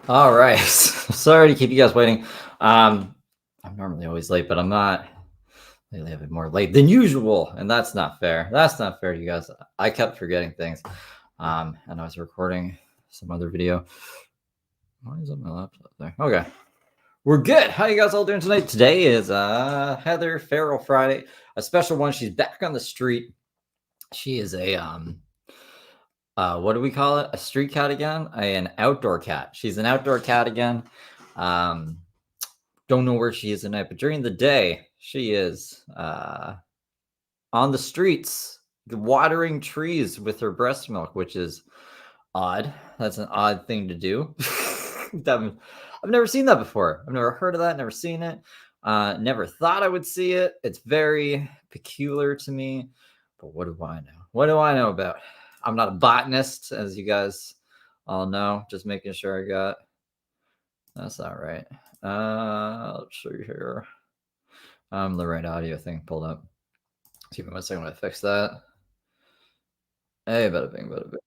All right. Sorry to keep you guys waiting. I'm normally always late, but I'm not. Lately, I've been more late than usual, and that's not fair. That's not fair to you guys. I kept forgetting things. And I was recording some other video. Why is it my laptop there? Okay. We're good. How you guys all doing tonight? Today is Heather Feral Friday, a special one. She's back on the street. She is a what do we call it? A street cat again? An outdoor cat. She's an outdoor cat again. Don't know where she is tonight, but during the day, she is on the streets watering trees with her breast milk, which is odd. That's an odd thing to do. I've never seen that before. I've never heard of that, never seen it. Never thought I would see it. It's very peculiar to me. But what do I know? What do I know about? I'm not a botanist, as you guys all know. Just making sure I got. That's not right. Let's see here. The right audio thing pulled up. Give me 1 second to fix that. Hey, bada bing, bada bing.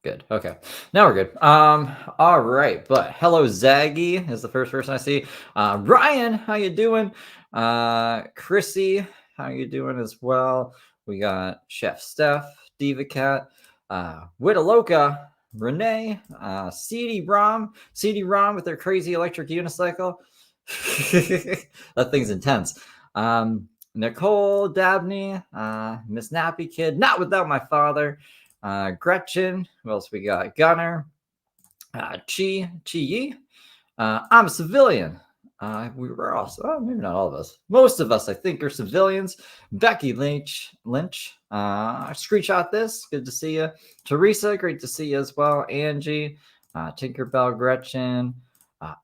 Good. Okay. Now we're good. All right. But hello, Zaggy is the first person I see. Ryan, how you doing? Chrissy, how you doing as well? We got Chef Steph, Diva Cat, Witaloka, Renee, CD-ROM with their crazy electric unicycle. That thing's intense. Nicole, Dabney, Miss Nappy Kid, not without my father. Gretchen, who else we got? Gunner, Chi Yi. I'm a civilian. We were also, maybe not all of us. Most of us, I think, are civilians. Becky Lynch. Screenshot this. Good to see you. Teresa, great to see you as well. Angie, Tinkerbell, Gretchen.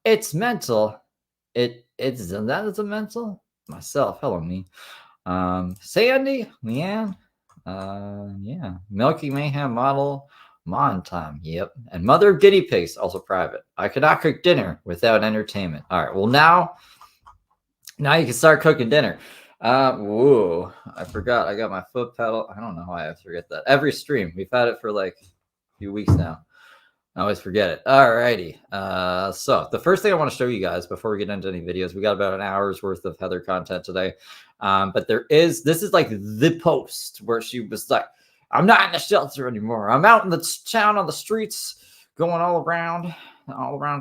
It's mental. It's that is a mental. Myself, hello me. Sandy, Leanne. Yeah. Milky Mayhem model. Mon time. Yep. And mother of guinea pigs, also private. I could not cook dinner without entertainment. All right. Well, now you can start cooking dinner. Whoa. I forgot. I got my foot pedal. I don't know why I forget that. Every stream. We've had it for like a few weeks now. I always forget it. All righty. So the first thing I want to show you guys before we get into any videos, we got about an hour's worth of Heather content today. But this is like the post where she was like, I'm not in the shelter anymore. I'm out in the town on the streets, going all around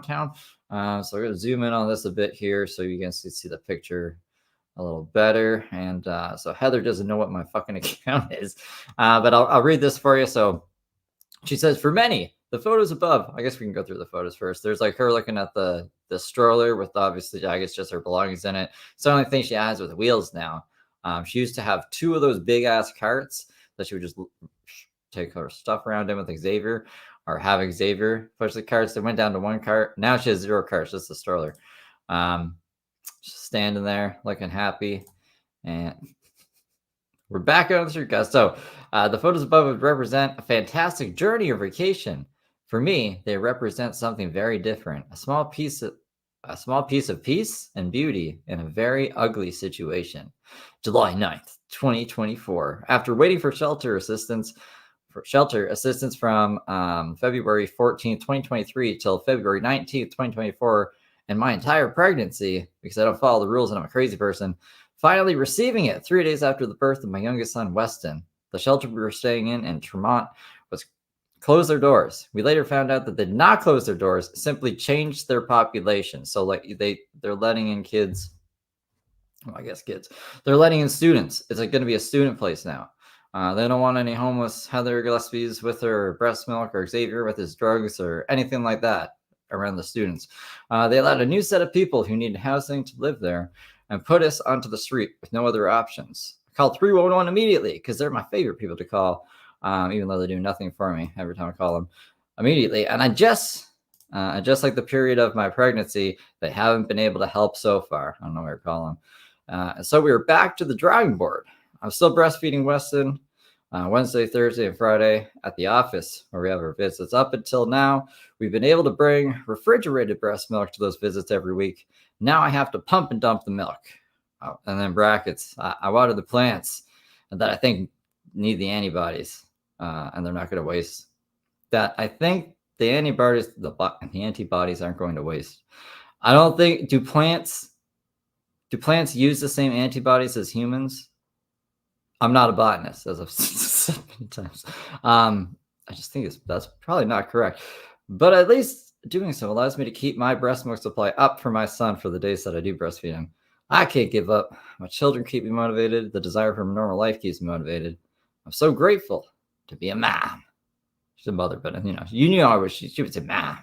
town. So we're going to zoom in on this a bit here so you can see the picture a little better. And so Heather doesn't know what my fucking account is, but I'll read this for you. So she says, for many, the photos above, I guess we can go through the photos first. There's like her looking at the stroller with obviously, I guess, just her belongings in it. It's the only thing she has with wheels now. She used to have 2 of those big ass carts that she would just take her stuff around in with Xavier, or have Xavier push the carts. They went down to 1 cart. Now she has 0 carts, just the stroller. Just standing there looking happy. And we're back on the street, guys. So the photos above would represent a fantastic journey or vacation. For me, they represent something very different. A small piece of peace and beauty in a very ugly situation. July 9th, 2024. After waiting for shelter assistance from February 14th, 2023 till February 19th, 2024, and my entire pregnancy, because I don't follow the rules and I'm a crazy person, finally receiving it 3 days after the birth of my youngest son, Weston. The shelter we were staying in Tremont was closed their doors. We later found out that they did not close their doors, simply changed their population. So like they're letting in kids. Well, I guess kids. They're letting in students. It's like going to be a student place now. They don't want any homeless Heather Gillespie's with her breast milk, or Xavier with his drugs, or anything like that around the students. They allowed a new set of people who needed housing to live there and put us onto the street with no other options. I called 311 immediately because they're my favorite people to call, even though they do nothing for me every time I call them immediately. And I just like the period of my pregnancy, they haven't been able to help so far. I don't know what you're calling. And so we were back to the drawing board. I'm still breastfeeding Weston Wednesday, Thursday, and Friday at the office where we have our visits. Up until now, we've been able to bring refrigerated breast milk to those visits every week. Now I have to pump and dump the milk. Oh, and then brackets, I water the plants that I think need the antibodies, and they're not going to waste that. I think the antibodies aren't going to waste. I don't think, do plants use the same antibodies as humans? I'm not a botanist, as I've said many times. I just think that's probably not correct. But at least doing so allows me to keep my breast milk supply up for my son for the days that I do breastfeed him. I can't give up. My children keep me motivated. The desire for a normal life keeps me motivated. I'm so grateful to be a mom. She's a mother, but you knew I was. She was a mom.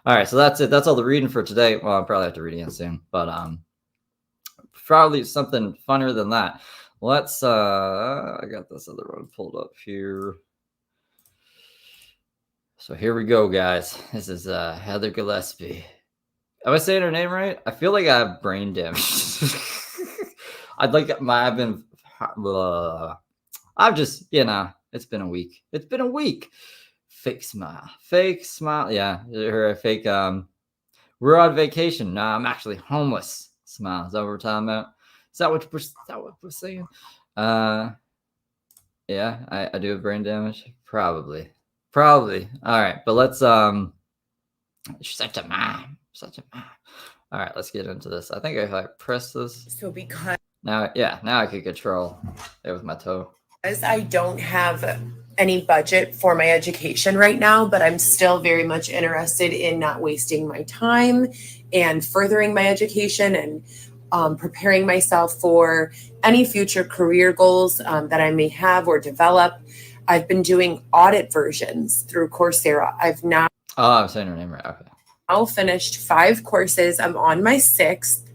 All right, so that's it. That's all the reading for today. Well, I'll probably have to read again soon, but probably something funner than that. Let's I got this other one pulled up here. So here we go, guys. This is Heather Gillespie. Am I saying her name right? I feel like I have brain damage. I've just, it's been a week. It's been a week. Fake smile. Yeah, her fake we're on vacation. No, I'm actually homeless. Smile. Is that what we're talking about? Is that what we're saying? Yeah, I do have brain damage. Probably. All right, but let's such a mom. All right, let's get into this. I think if I press this. So because now I can control it with my toe. As I don't have any budget for my education right now, but I'm still very much interested in not wasting my time and furthering my education and preparing myself for any future career goals that I may have or develop. I've been doing audit versions through Coursera. I've now I'm saying her name right. Okay. Now finished 5 courses. I'm on my 6th,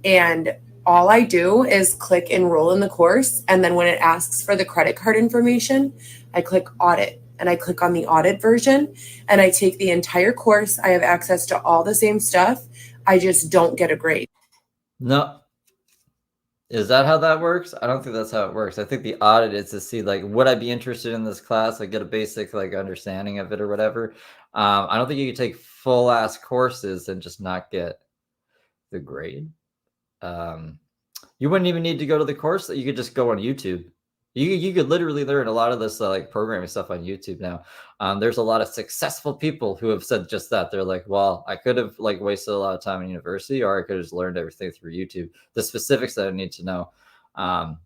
and all I do is click enroll in the course. And then when it asks for the credit card information, I click audit and I click on the audit version and I take the entire course. I have access to all the same stuff. I just don't get a grade. No. Is that how that works? I don't think that's how it works. I think the audit is to see, like, would I be interested in this class? Like, get a basic, like, understanding of it or whatever. I don't think you can take full-ass courses and just not get the grade. You wouldn't even need to go to the course. You could just go on YouTube. You could literally learn a lot of this like programming stuff on YouTube now. There's a lot of successful people who have said just that. They're like, well, I could have like wasted a lot of time in university, or I could have just learned everything through YouTube, the specifics that I need to know. And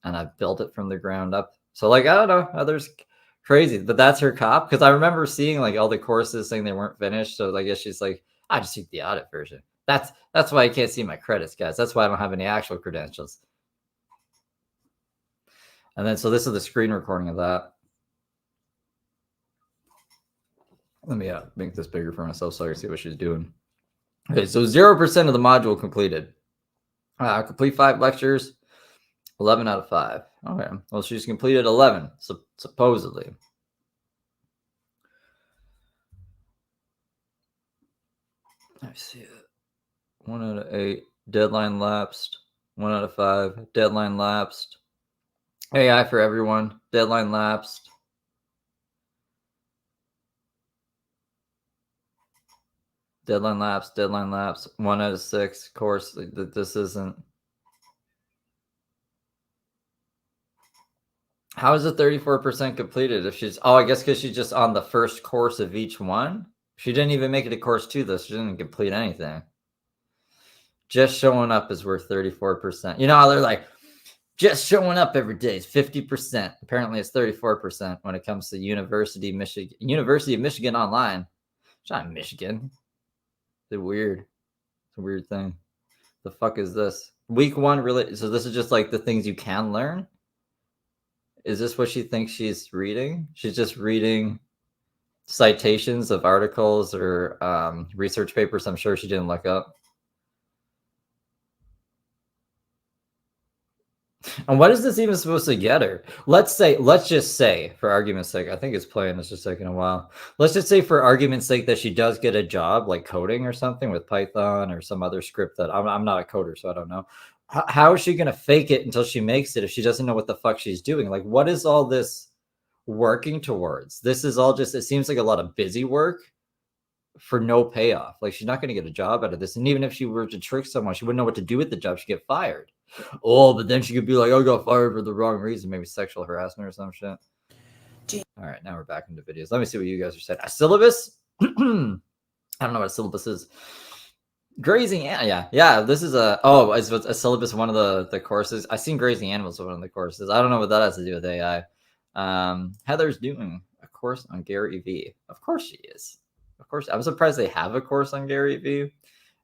I built it from the ground up. So like, I don't know, others crazy, but that's her cop. Because I remember seeing like all the courses saying they weren't finished. So I guess she's like, I just took the audit version. That's why I can't see my credits, guys. That's why I don't have any actual credentials. And then, so this is the screen recording of that. Let me make this bigger for myself so I can see what she's doing. Okay, so 0% of the module completed. Complete 5 lectures, 11 out of 5. Okay, well, she's completed 11, supposedly. I see it. 1 out of 8. Deadline lapsed. 1 out of 5. Deadline lapsed. AI for everyone. Deadline lapsed. Deadline lapsed. 1 out of 6. Of course, this isn't. How is it 34% completed if she's... Oh, I guess because she's just on the first course of each one. She didn't even make it to course 2, though. She didn't complete anything. Just showing up is worth 34%. You know how they're like, just showing up every day is 50%. Apparently, it's 34% when it comes to University of Michigan Online. It's not Michigan. It's weird. It's a weird thing. The fuck is this? Week 1 really? So this is just like the things you can learn? Is this what she thinks she's reading? She's just reading citations of articles or research papers I'm sure she didn't look up. And what is this even supposed to get her? Let's just say, for argument's sake, I think it's playing, it's just taking a while. Let's just say for argument's sake that she does get a job like coding or something with Python or some other script that I'm not a coder, so I don't know. How is she going to fake it until she makes it if she doesn't know what the fuck she's doing? Like, what is all this working towards? This is all just, it seems like a lot of busy work for no payoff. Like, she's not going to get a job out of this. And even if she were to trick someone, she wouldn't know what to do with the job. She'd get fired. Oh, but then she could be like, I got fired for the wrong reason, maybe sexual harassment or some shit. All right, now we're back into videos. Let me see what you guys are saying. A syllabus? I don't know what a syllabus is. Grazing, yeah. This is a syllabus. One of the courses. I seen grazing animals as one of the courses. I don't know what that has to do with AI. Heather's doing a course on Gary V. Of course she is. Of course, I'm surprised they have a course on Gary V.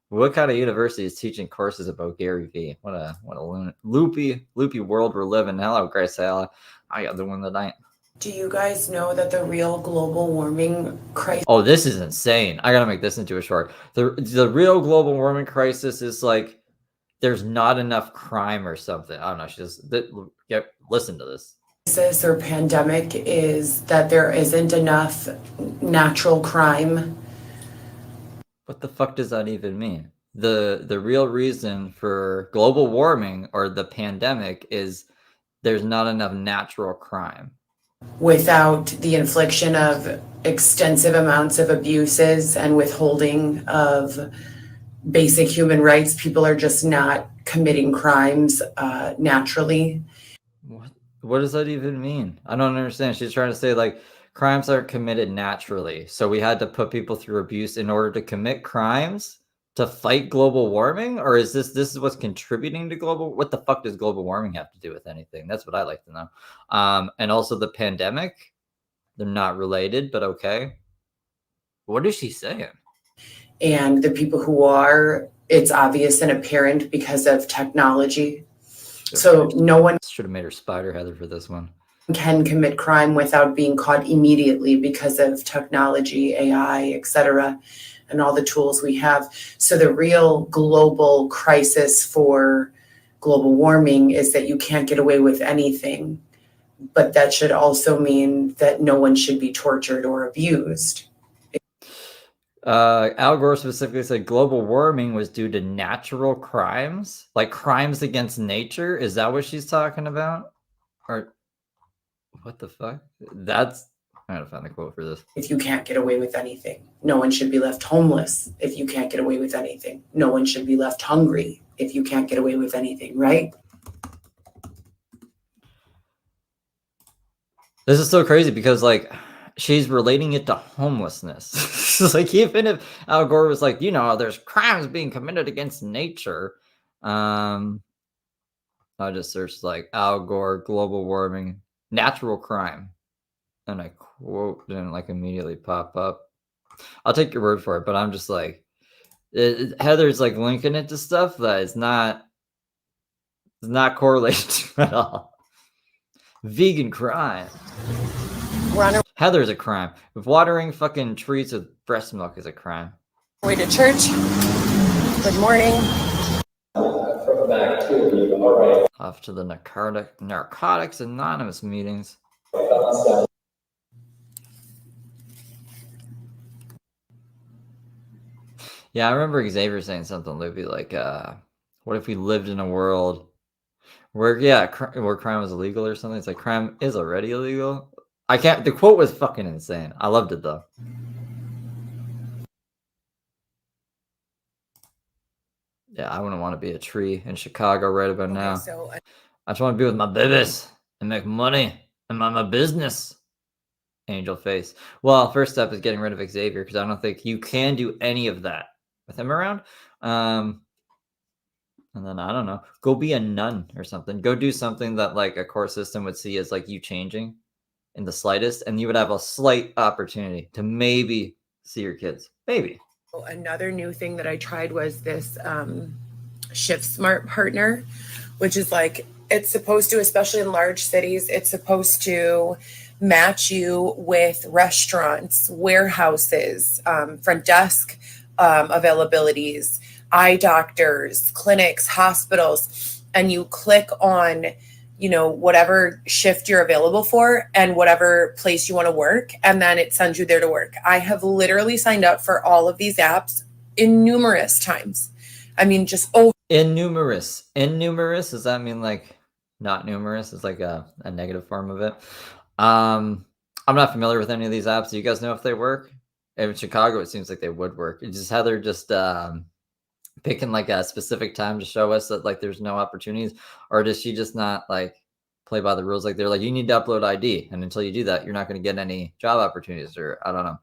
What kind of university is teaching courses about Gary V? What a loopy world we're living. Hello, Grace. I got the one tonight. Do you guys know that the real global warming crisis? Oh, this is insane. I gotta make this into a short. The real global warming crisis is like there's not enough crime or something. I don't know. She just listen to this. Crisis or pandemic is that there isn't enough natural crime. What the fuck does that even mean? The real reason for global warming or the pandemic is there's not enough natural crime. Without the infliction of extensive amounts of abuses and withholding of basic human rights, people are just not committing crimes naturally. What does that even mean? I don't understand. She's trying to say like crimes aren't committed naturally. So we had to put people through abuse in order to commit crimes to fight global warming? Or is this is what's contributing to global? What the fuck does global warming have to do with anything? That's what I like to know. And also the pandemic, they're not related, but okay. What is she saying? And the people who are, it's obvious and apparent because of technology. So no one should have made her Spider Heather for this one. Can commit crime without being caught immediately because of technology, AI, etc., and all the tools we have. So the real global crisis for global warming is that you can't get away with anything, but that should also mean that no one should be tortured or abused. Al Gore specifically said global warming was due to natural crimes, like crimes against nature. Is that what she's talking about? Or what the fuck? That's, I gotta find the quote for this. If you can't get away with anything, no one should be left homeless. If you can't get away with anything, no one should be left hungry. If you can't get away with anything, right? This is so crazy because like she's relating it to homelessness. Like even if Al Gore was like, there's crimes being committed against nature. I just searched like Al Gore, global warming, natural crime, and a quote didn't like immediately pop up. I'll take your word for it, but I'm just like, Heather's like linking it to stuff that is not correlated at all. Vegan crime. Heather's a crime. If watering fucking trees with breast milk is a crime. Way to church. Good morning. From back to all right. Off to the Narcotics Anonymous meetings. Yeah, I remember Xavier saying something loopy like, what if we lived in a world where crime was illegal or something? It's like crime is already illegal. The quote was fucking insane. I loved it though. Yeah, I wouldn't want to be a tree in Chicago right about now. I just want to be with my babies and make money and mind my business. Angel face. Well, first step is getting rid of Xavier because I don't think you can do any of that with him around. And then I don't know, go be a nun or something. Go do something that like a court system would see as like you changing in the slightest, and you would have a slight opportunity to maybe see your kids. Maybe. Another new thing that I tried was this Shift Smart partner, which is like, it's supposed to, especially in large cities, it's supposed to match you with restaurants, warehouses, front desk availabilities, eye doctors, clinics, hospitals, and you click on whatever shift you're available for and whatever place you want to work, and then it sends you there to work. I have literally signed up for all of these apps numerous times. I mean, just numerous. Does that mean like not numerous? It's like a negative form of it. I'm not familiar with any of these apps. Do you guys know if they work? In Chicago, it seems like they would work. It's just Heather just picking like a specific time to show us that like there's no opportunities, or does she just not like play by the rules? Like they're like, you need to upload ID, and until you do that, you're not going to get any job opportunities, or I don't know.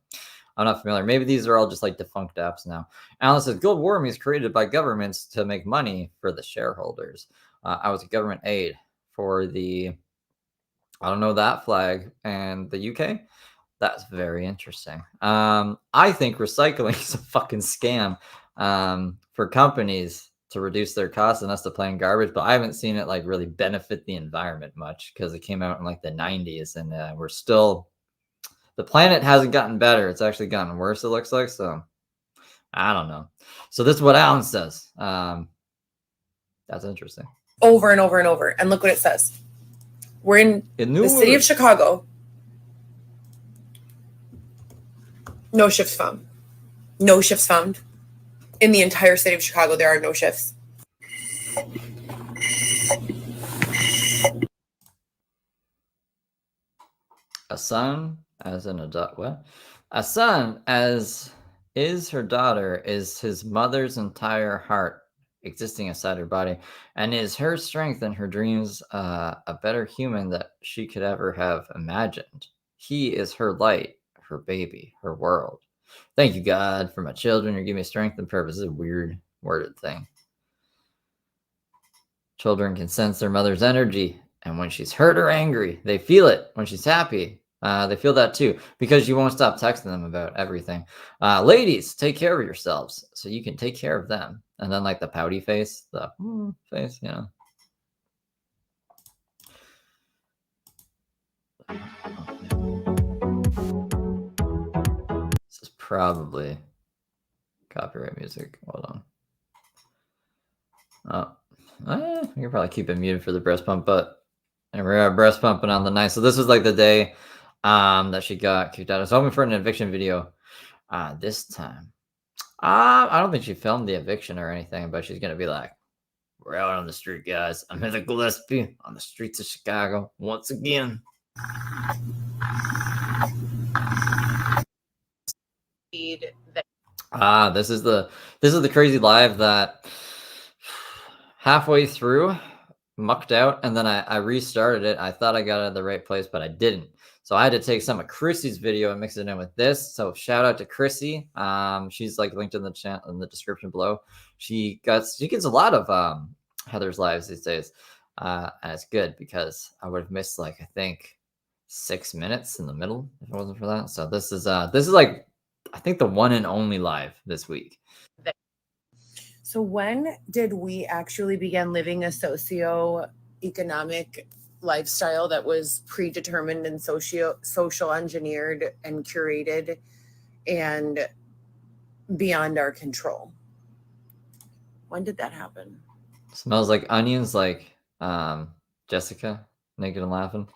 I'm not familiar. Maybe these are all just like defunct apps now. Alan says, global warming is created by governments to make money for the shareholders. I was a government aide for the, I don't know, that flag and the UK. That's very interesting. I think recycling is a fucking scam for companies to reduce their costs and us to play in garbage, but I haven't seen it like really benefit the environment much because it came out in like the 90s and we're still, the planet hasn't gotten better. It's actually gotten worse, it looks like. So I don't know. So this is what Alan says. That's interesting. Over and over and over. And look what it says. We're in the city of Chicago. No shifts found. No shifts found. In the entire city of Chicago, there are no shifts. A son as an adult, what? A son as is her daughter is his mother's entire heart existing inside her body, and is her strength and her dreams a better human that she could ever have imagined. He is her light, her baby, her world. Thank you, God, for my children. You give me strength and purpose. This is a weird worded thing. Children can sense their mother's energy, and when she's hurt or angry, they feel it. When she's happy, they feel that too, because you won't stop texting them about everything. Ladies, take care of yourselves so you can take care of them. And then like the pouty face, the face, you know. This is probably copyright music. Hold on. You can probably keep it muted for the breast pump, but we're breast pumping on the night. So this was like the day that she got kicked out. I was hoping for an eviction video this time. I don't think she filmed the eviction or anything, but she's gonna be like, we're out on the street, guys. I'm Heather Gillespie on the streets of Chicago once again. This is the crazy live that halfway through mucked out, and then I restarted it. I thought I got it at the right place, but I didn't. So I had to take some of Chrissy's video and mix it in with this. So shout out to Chrissy. She's like linked in the chat in the description below. She gets a lot of Heather's lives these days, and it's good because I would have missed like I think 6 minutes in the middle if it wasn't for that. So this is like I think the one and only live this week. So when did we actually begin living a socio-economic lifestyle that was predetermined and social engineered and curated and beyond our control? When did that happen? Smells like onions, like Jessica, naked and laughing.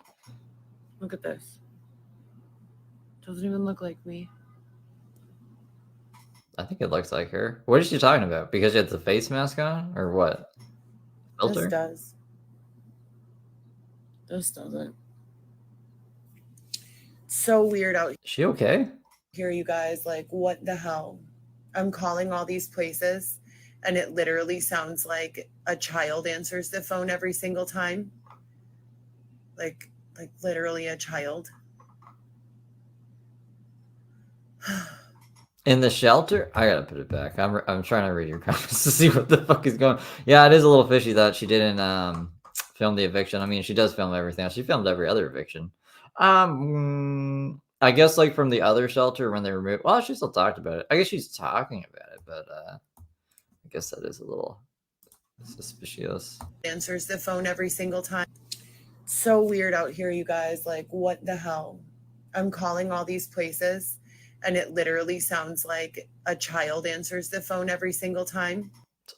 Look at this. Doesn't even look like me. I think it looks like her. What is she talking about? Because she has the face mask on, or what? Filter? This does. This doesn't. So weird out Is she okay? here, you guys. Like, what the hell? I'm calling all these places, and it literally sounds like a child answers the phone every single time. Like literally a child. In the shelter? I gotta put it back. I'm trying to read your comments to see what the fuck is going. Yeah, it is a little fishy that she didn't film the eviction. I mean, she does film everything else. She filmed every other eviction. I guess like from the other shelter when they removed. Well, she still talked about it. I guess she's talking about it, but I guess that is a little suspicious. Answers the phone every single time. So weird out here, you guys. Like, what the hell? I'm calling all these places, and it literally sounds like a child answers the phone every single time.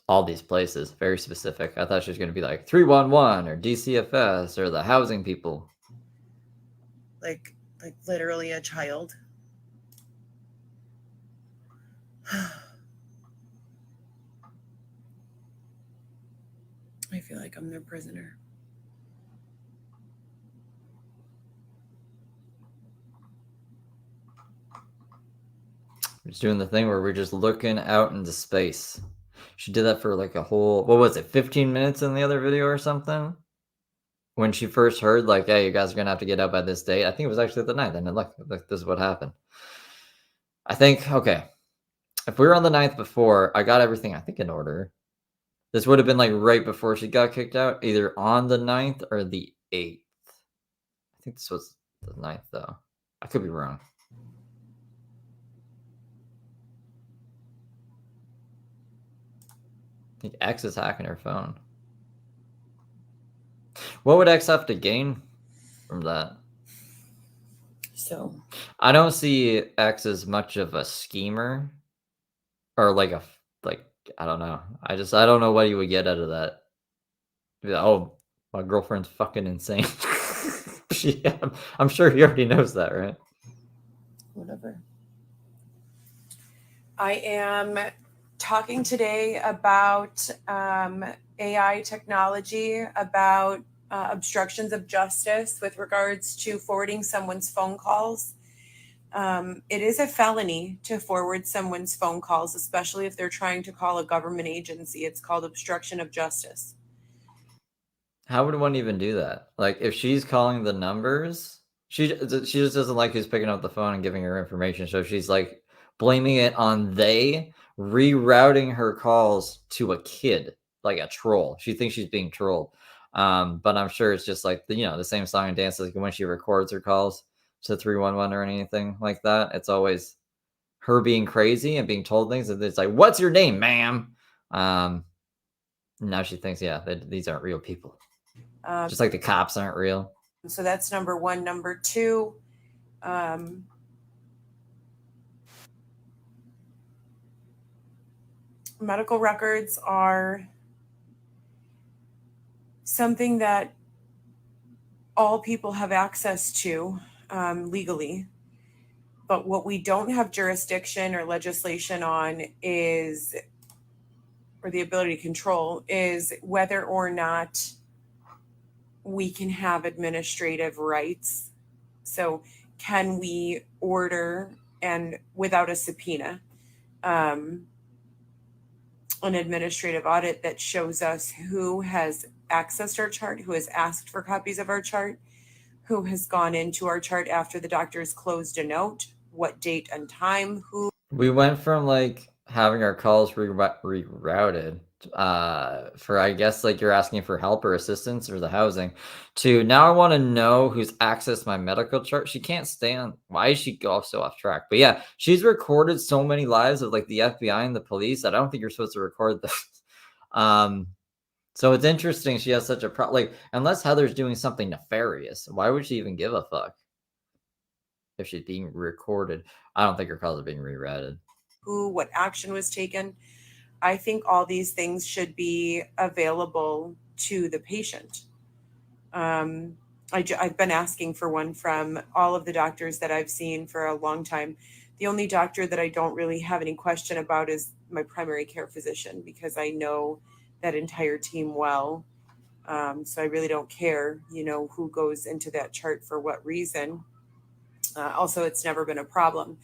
All these places, very specific. I thought she was going to be like 311 or DCFS or the housing people. Like literally a child. I feel like I'm their prisoner. We're just doing the thing where we're just looking out into space. She did that for like a whole, what was it, 15 minutes in the other video or something? When she first heard like, hey, you guys are going to have to get out by this date. I think it was actually the night. And then look, this is what happened. I think, okay, if we were on the 9th before, I got everything, I think, in order. This would have been, like, right before she got kicked out, either on the 9th or the 8th. I think this was the 9th, though. I could be wrong. I think X is hacking her phone. What would X have to gain from that? So I don't see X as much of a schemer or like I don't know. I don't know what you would get out of that. Be like, oh, my girlfriend's fucking insane. Yeah, I'm sure he already knows that, right? whatever. I am talking today about AI technology, about obstructions of justice with regards to forwarding someone's phone calls. It is a felony to forward someone's phone calls, especially if they're trying to call a government agency. It's called obstruction of justice. How would one even do that? Like, if she's calling the numbers, she just doesn't like who's picking up the phone and giving her information. So she's like blaming it on they rerouting her calls to a kid, like a troll. She thinks she's being trolled. But I'm sure it's just like the same song and dance like when she records her calls to 311 or anything like that. It's always her being crazy and being told things, and it's like, "What's your name, ma'am?" Now she thinks, yeah, these aren't real people. Just like the cops aren't real. So that's number one. Number two, medical records are something that all people have access to legally. But what we don't have jurisdiction or legislation on is, or the ability to control, is whether or not we can have administrative rights. So can we order, and without a subpoena, an administrative audit that shows us who has accessed our chart, who has asked for copies of our chart, who has gone into our chart after the doctor's closed a note, what date and time, who. We went from like having our calls rerouted for, I guess, like you're asking for help or assistance or the housing, to now I want to know who's accessed my medical chart. She can't stand. Why is she go off so off track? But yeah, she's recorded so many lives of like the FBI and the police that I don't think you're supposed to record those. So it's interesting she has such a like, unless Heather's doing something nefarious, why would she even give a fuck if she's being recorded? I don't think her calls are being rerouted. Who, what action was taken. I think all these things should be available to the patient. I've been asking for one from all of the doctors that I've seen for a long time. The only doctor that I don't really have any question about is my primary care physician, because I know that entire team well. So I really don't care, who goes into that chart for what reason. Also, it's never been a problem.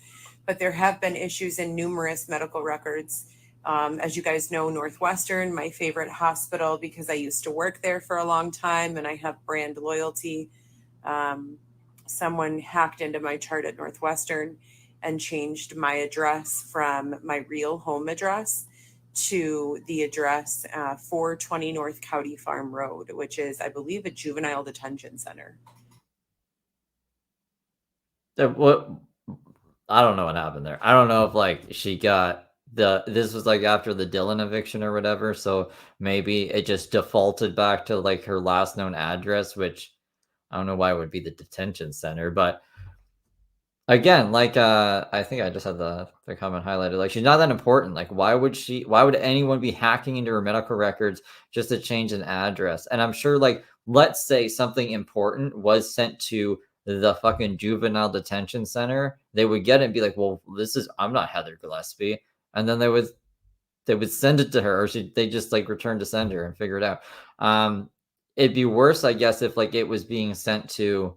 But there have been issues in numerous medical records. As you guys know, Northwestern, my favorite hospital, because I used to work there for a long time and I have brand loyalty. Someone hacked into my chart at Northwestern and changed my address from my real home address to the address 420 North County Farm Road, which is, I believe, a juvenile detention center. What? I don't know what happened there. I don't know if like she got this was like after the Dylan eviction or whatever, so maybe it just defaulted back to like her last known address, which I don't know why it would be the detention center, but again, like I think I just had the comment highlighted. Like, she's not that important. Like, why would anyone be hacking into her medical records just to change an address? And I'm sure, like, let's say something important was sent to the fucking juvenile detention center, they would get it and be like, well, I'm not Heather Gillespie. And then they would send it to her, or they just like return to sender and figure it out. It'd be worse, I guess, if like it was being sent to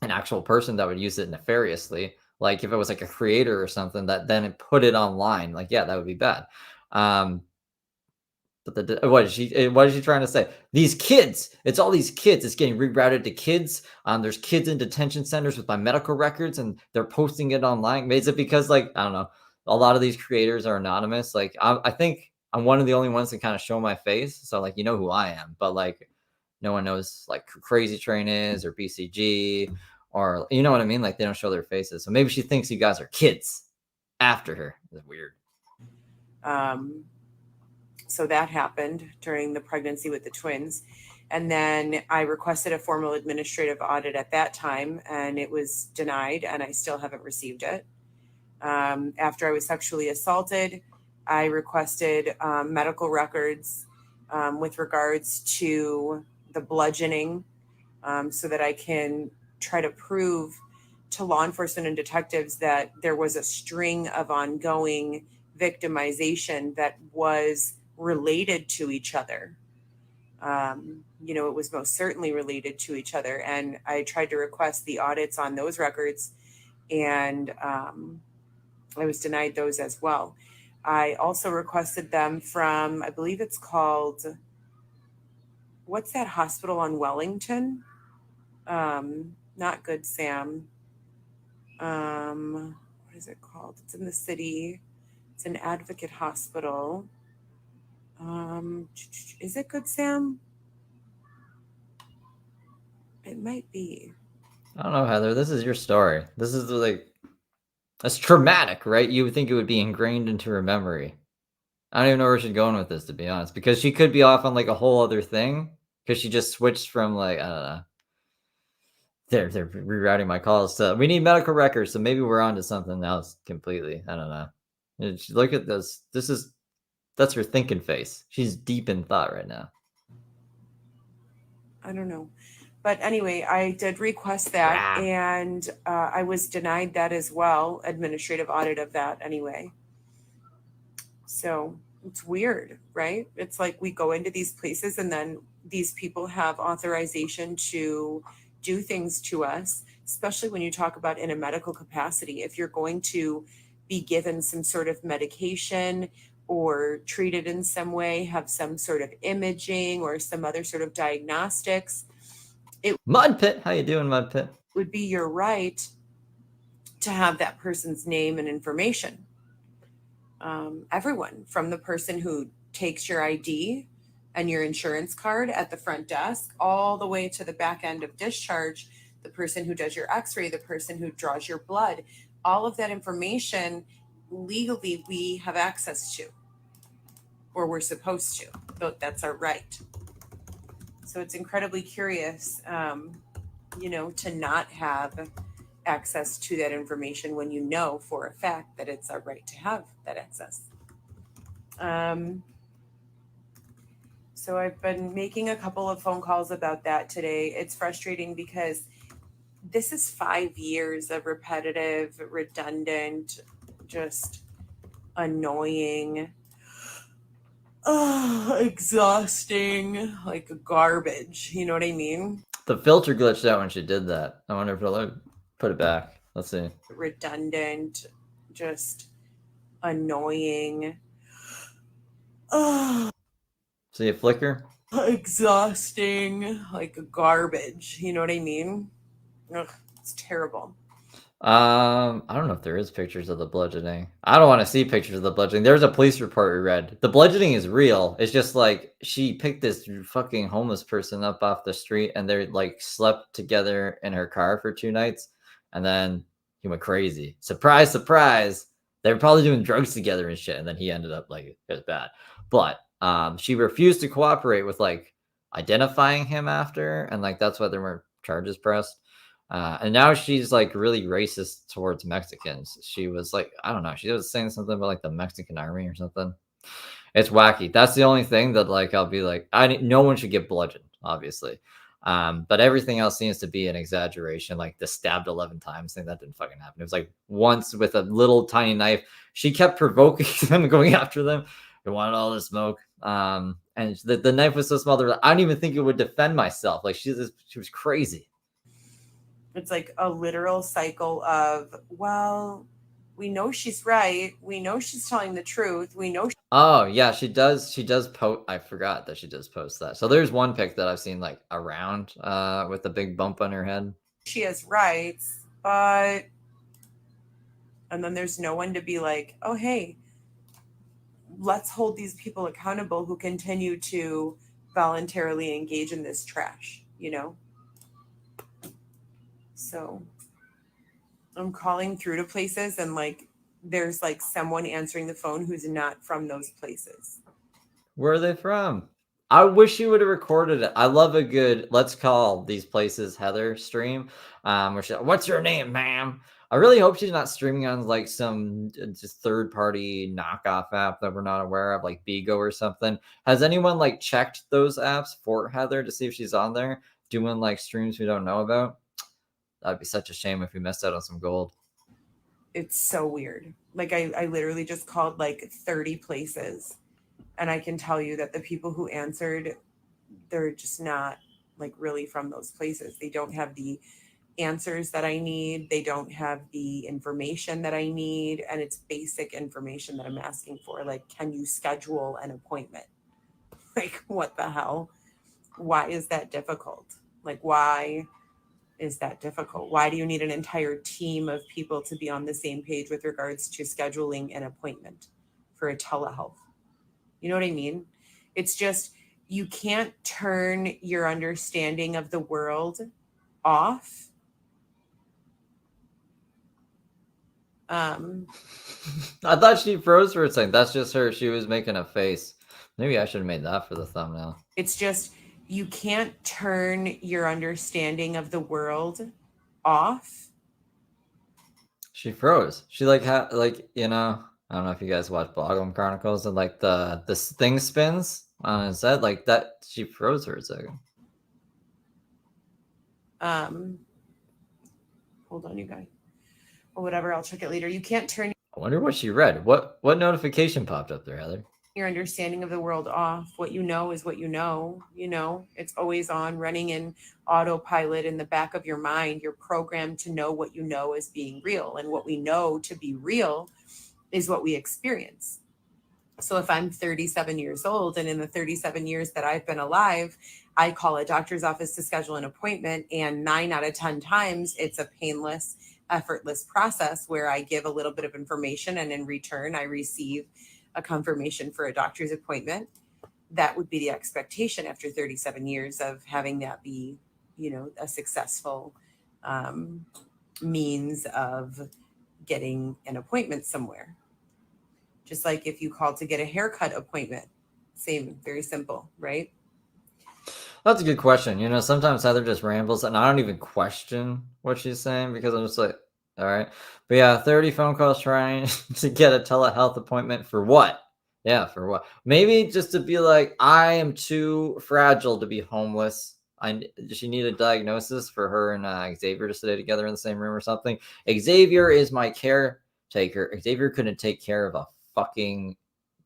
an actual person that would use it nefariously. Like if it was like a creator or something that then put it online, like, yeah, that would be bad. But what is she trying to say? These kids, it's all these kids. It's getting rerouted to kids. There's kids in detention centers with my medical records, and they're posting it online. Is it because, like, I don't know, a lot of these creators are anonymous? Like, I think I'm one of the only ones that kind of show my face, so like you know who I am, but like no one knows like who Crazy Train is or BCG or you know what I mean? Like they don't show their faces, so maybe she thinks you guys are kids after her. It's weird. So that happened during the pregnancy with the twins. And then I requested a formal administrative audit at that time, and it was denied, and I still haven't received it. After I was sexually assaulted, I requested medical records with regards to the bludgeoning so that I can try to prove to law enforcement and detectives that there was a string of ongoing victimization that was related to each other. It was most certainly related to each other. And I tried to request the audits on those records, and I was denied those as well. I also requested them from, I believe it's called, what's that hospital on Wellington? Not Good Sam. What is it called? It's in the city. It's an advocate hospital. Is it Good Sam? It might be. I don't know, Heather. This is your story. This is like, that's traumatic, right? You would think it would be ingrained into her memory. I don't even know where she's going with this, to be honest, because she could be off on like a whole other thing because she just switched from like, I don't know. They're rerouting my calls. So we need medical records. So maybe we're on to something else completely. I don't know. Look at this. That's her thinking face. She's deep in thought right now. I don't know. But anyway, I did request that, and I was denied that as well, administrative audit of that anyway. So it's weird, right? It's like we go into these places and then these people have authorization to do things to us, especially when you talk about in a medical capacity. If you're going to be given some sort of medication or treated in some way, have some sort of imaging or some other sort of diagnostics, Mud Pit, how you doing, Mud Pit? Would be your right to have that person's name and information. Everyone, from the person who takes your ID and your insurance card at the front desk, all the way to the back end of discharge, the person who does your x-ray, the person who draws your blood, all of that information legally we have access to, or we're supposed to. That's our right. So it's incredibly curious, to not have access to that information when you know for a fact that it's our right to have that access. So I've been making a couple of phone calls about that today. It's frustrating because this is 5 years of repetitive, redundant, just annoying, exhausting, like garbage. You know what I mean? The filter glitched out when she did that. I wonder if it'll put it back. Let's see. Redundant, just annoying. See a flicker? Exhausting, like garbage. You know what I mean? Ugh, it's terrible. I don't know if there is pictures of the bludgeoning. I don't want to see pictures of the bludgeoning. There's a police report we read. The bludgeoning is real. It's just like she picked this fucking homeless person up off the street and they like slept together in her car for 2 nights. And then he went crazy. Surprise, surprise. They were probably doing drugs together and shit. And then he ended up like, it was bad. But she refused to cooperate with like identifying him after. And like, that's why there weren't charges pressed. And now she's like really racist towards Mexicans. She was like, I don't know, she was saying something about like the Mexican army or something. It's wacky. That's the only thing that like I'll be like, no one should get bludgeoned, obviously. But everything else seems to be an exaggeration. Like the stabbed 11 times thing, that didn't fucking happen. It was like once with a little tiny knife. She kept provoking them, going after them. They wanted all the smoke. And the knife was so small that I don't even think it would defend myself. Like she was crazy. It's like a literal cycle of, well, We know she's right. We know she's telling the truth. We know Oh yeah, she does post. I forgot that she does post that. So there's one pic that I've seen like around with a big bump on her head. she has rights, but and then there's no one to be like, oh hey, let's hold these people accountable who continue to voluntarily engage in this trash, you know? So I'm calling through to places and like there's like someone answering the phone who's not from those places. Where are they from? I wish you would have recorded it. I love a good "let's call these places Heather" stream. Where she, what's your name, ma'am? I really hope she's not streaming on like some just third-party knockoff app that we're not aware of, like Bigo or something. Has anyone like checked those apps for Heather to see if she's on there doing like streams we don't know about? That'd be such a shame if we missed out on some gold. It's so weird. Like I literally just called like 30 places and I can tell you that the people who answered, they're just not like really from those places. They don't have the answers that I need. They don't have the information that I need. And it's basic information that I'm asking for. Like, can you schedule an appointment? Like, what the hell? Why is that difficult? Like, why is that difficult? Why do you need an entire team of people to be on the same page with regards to scheduling an appointment for a telehealth? You know what I mean? It's just, you can't turn your understanding of the world off. I thought she froze for a second. That's just her. She was making a face. Maybe I should have made that for the thumbnail. It's just, you can't turn your understanding of the world off. She froze. She like like you know. I don't know if you guys watch Boggle Chronicles and like the this thing spins on his head like that. She froze for a second. Hold on, you guys. Or whatever, I'll check it later. You can't turn I wonder what she read. What notification popped up there, Heather? your understanding of the world off. What you know is what you know. You know, it's always on, running in autopilot in the back of your mind. You're programmed to know what you know as being real. And what we know to be real is what we experience. So if I'm 37 years old and in the 37 years that I've been alive, I call a doctor's office to schedule an appointment, and 9 out of 10 times it's a painless, effortless process where I give a little bit of information and in return I receive a confirmation for a doctor's appointment. That would be the expectation after 37 years of having that be, you know, a successful means of getting an appointment somewhere. Just like if you call to get a haircut appointment, same, very simple, right? That's a good question. You know, sometimes Heather just rambles and I don't even question what she's saying because I'm just like, all right. But yeah, 30 phone calls trying to get a telehealth appointment for what? Yeah, for what? Maybe just to be like, I am too fragile to be homeless. She need a diagnosis for her and Xavier to stay together in the same room or something. Xavier is my caretaker. Xavier couldn't take care of a fucking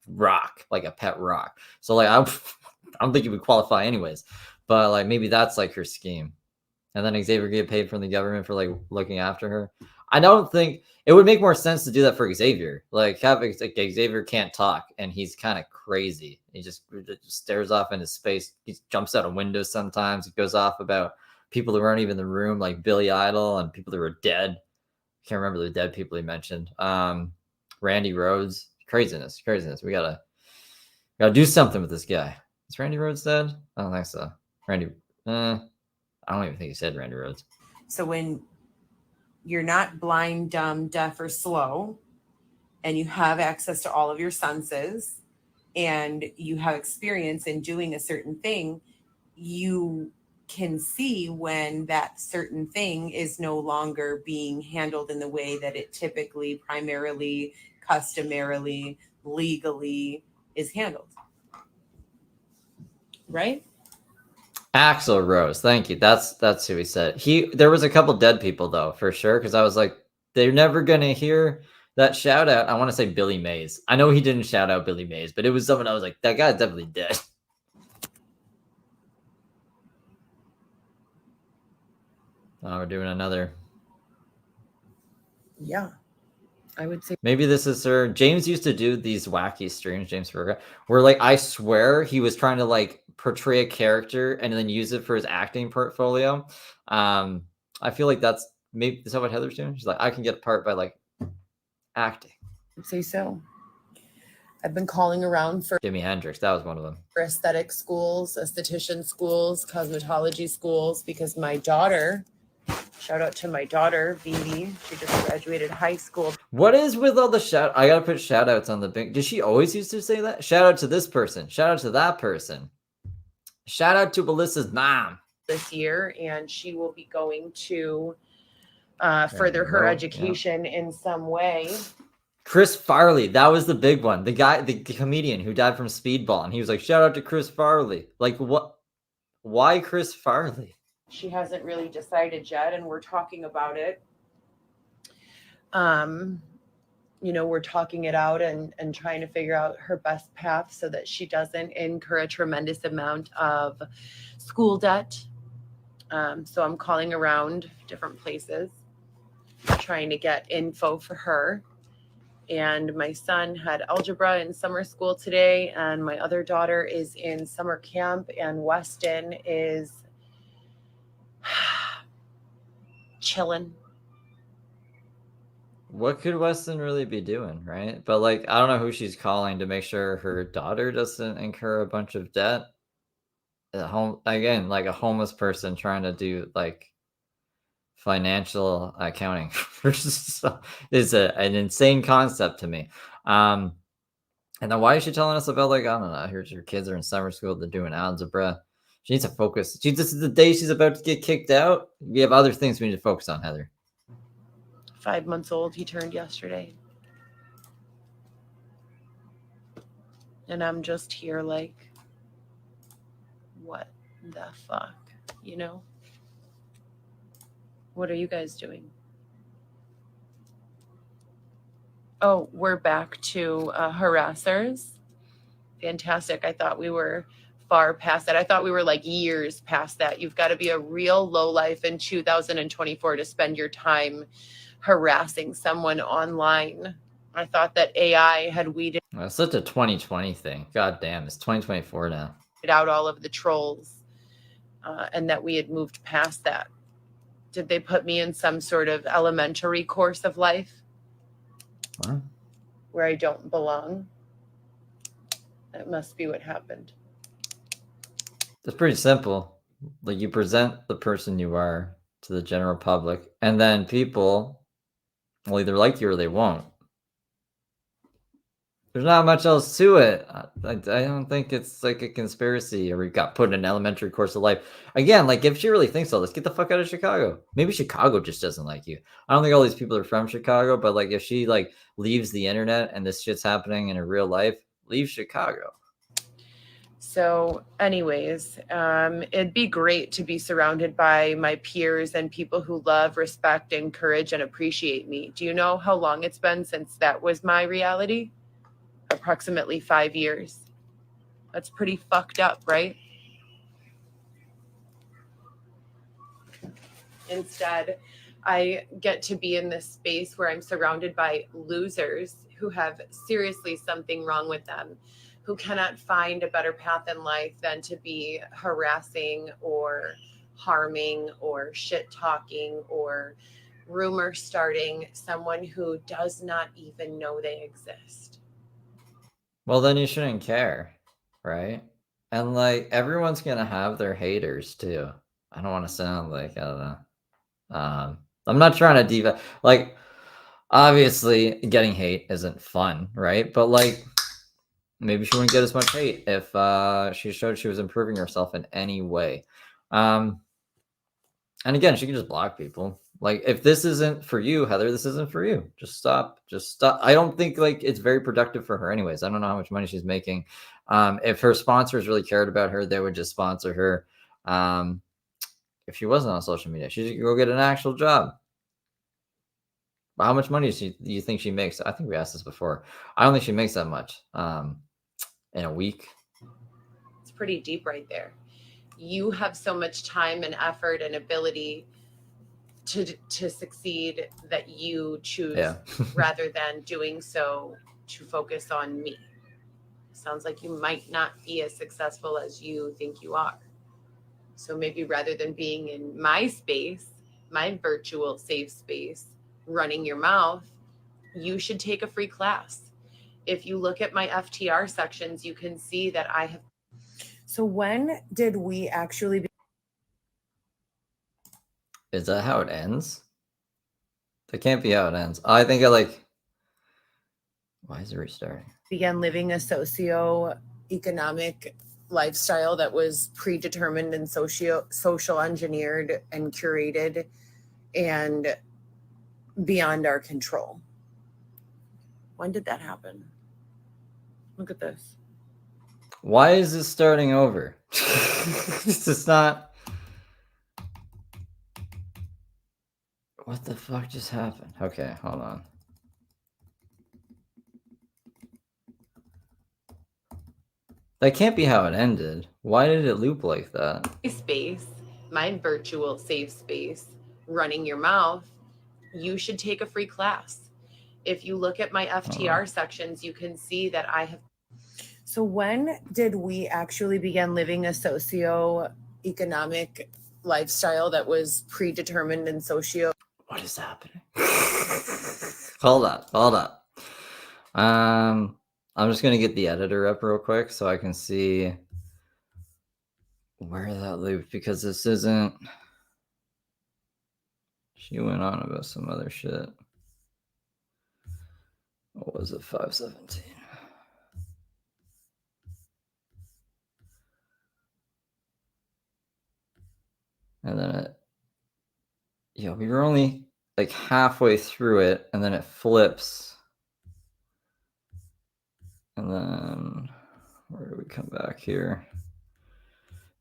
rock, like a pet rock. So like I don't think it would qualify anyways. But like maybe that's like her scheme. And then Xavier get paid from the government for like looking after her. I don't think it would make more sense to do that for Xavier. Like have like Xavier can't talk and he's kind of crazy. He just stares off into space. He jumps out of windows sometimes. He goes off about people who aren't even in the room, like Billy Idol and people that were dead. I can't remember the dead people he mentioned. Randy Rhodes. Craziness. We gotta do something with this guy. Is Randy Rhodes dead? I don't think so. Randy, I don't even think he said Randy Rhodes. So when you're not blind, dumb, deaf, or slow, and you have access to all of your senses, and you have experience in doing a certain thing, you can see when that certain thing is no longer being handled in the way that it typically, primarily, customarily, legally is handled. Right? Axl Rose, thank you. That's who he said. There was a couple dead people though, for sure, because I was like, they're never gonna hear that shout out. I want to say Billy Mays. I know he didn't shout out Billy Mays, but it was someone I was like, that guy's definitely dead. Oh, we're doing another. Yeah. I would say maybe this is her. James used to do these wacky streams, James Verga, where like I swear he was trying to like portray a character and then use it for his acting portfolio. I feel like that's maybe is that what Heather's doing? She's like, I can get a part by like acting. I'd say so. I've been calling around for Jimi Hendrix, that was one of them. aesthetic schools, esthetician schools, cosmetology schools, because my daughter, shout out to my daughter, Vivi, she just graduated high school. What is with all the shout? I gotta put shout outs on the big. Did she always used to say that? Shout out to this person. Shout out to that person. Shout out to Melissa's mom. This year, and she will be going to further her education in some way. Chris Farley, that was the big one. The guy, the comedian who died from speedball, and he was like, "Shout out to Chris Farley." Like, what? Why Chris Farley? She hasn't really decided yet, and we're talking about it. We're talking it out and trying to figure out her best path so that she doesn't incur a tremendous amount of school debt. So I'm calling around different places, trying to get info for her. And my son had algebra in summer school today, and my other daughter is in summer camp, and Weston is chilling. What could Weston really be doing, right? But like, I don't know who she's calling to make sure her daughter doesn't incur a bunch of debt. At home again, like a homeless person trying to do like financial accounting is an insane concept to me. And then why is she telling us about like, I don't know, her kids are in summer school, they're doing algebra. She needs to focus. This is the day she's about to get kicked out. We have other things we need to focus on, Heather. 5 months old, he turned yesterday. And I'm just here like, what the fuck, What are you guys doing? Oh, we're back to harassers. Fantastic. I thought we were far past that. I thought we were like years past that. You've got to be a real lowlife in 2024 to spend your time harassing someone online. I thought that AI had weeded Well, it's such a 2020 thing. God damn, it's 2024 now. Out all of the trolls, and that we had moved past that. Did they put me in some sort of elementary course of life? What? Where I don't belong? That must be what happened. It's pretty simple. Like, you present the person you are to the general public, and then people will either like you or they won't. There's not much else to it. I don't think it's like a conspiracy or we got put in an elementary course of life. Again, like if she really thinks all this, get the fuck out of Chicago. Maybe Chicago just doesn't like you. I don't think all these people are from Chicago, but like if she like leaves the internet and this shit's happening in her real life, leave Chicago. So anyways, it'd be great to be surrounded by my peers and people who love, respect, encourage, and appreciate me. Do you know how long it's been since that was my reality? Approximately 5 years. That's pretty fucked up, right? Instead, I get to be in this space where I'm surrounded by losers who have seriously something wrong with them, who cannot find a better path in life than to be harassing or harming or shit talking or rumor starting someone who does not even know they exist. Well, then you shouldn't care, right? And like everyone's gonna have their haters too. I don't want to sound like I don't know. I'm not trying to diva. Like, obviously, getting hate isn't fun, right? But like, maybe she wouldn't get as much hate if she showed she was improving herself in any way. And again, she can just block people. Like, if this isn't for you, Heather, this isn't for you. Just stop. Just stop. I don't think like it's very productive for her, anyways. I don't know how much money she's making. If her sponsors really cared about her, they would just sponsor her. If she wasn't on social media, she should go get an actual job. How much money do you think she makes? I think we asked this before. I don't think she makes that much in a week. It's pretty deep right there. You have so much time and effort and ability to succeed that you choose Yeah. rather than doing so to focus on me. Sounds like you might not be as successful as you think you are. So maybe rather than being in my space, my virtual safe space, running your mouth, you should take a free class. If you look at my FTR sections, you can see that I have. So when did we actually Is that how it ends? That can't be how it ends. I think I like. Why is it restarting? began living a socio-economic lifestyle that was predetermined and social engineered and curated and beyond our control? When did that happen? Look at this. Why is this starting over? This is not. What the fuck just happened? Okay, hold on. That can't be how it ended. Why did it loop like that? Space, my virtual safe space, running your mouth, you should take a free class. If you look at my FTR sections, you can see that I have. So when did we actually begin living a socio-economic lifestyle that was predetermined and socio? What is happening? Hold on. I'm just gonna get the editor up real quick so I can see where that looped, because this isn't. She went on about some other shit. What was it? 517. And then it. Yeah, we were only like halfway through it, and then it flips. And then where do we come back here?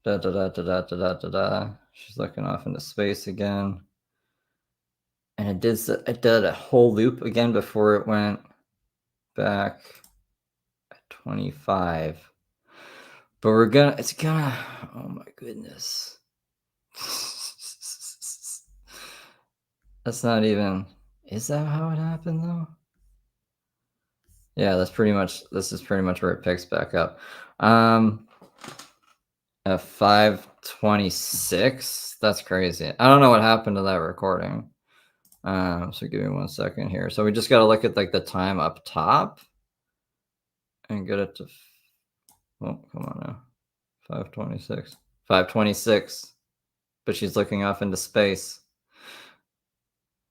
Da da da da da da da da da. She's looking off into space again. And it did a whole loop again before it went back at 25. But it's gonna, oh my goodness. That's not even, is that how it happened though? Yeah, this is pretty much where it picks back up. At 5:26, that's crazy. I don't know what happened to that recording. So give me 1 second here. So we just got to look at like the time up top and get it to, oh, come on now. 5:26. 5:26. But she's looking off into space.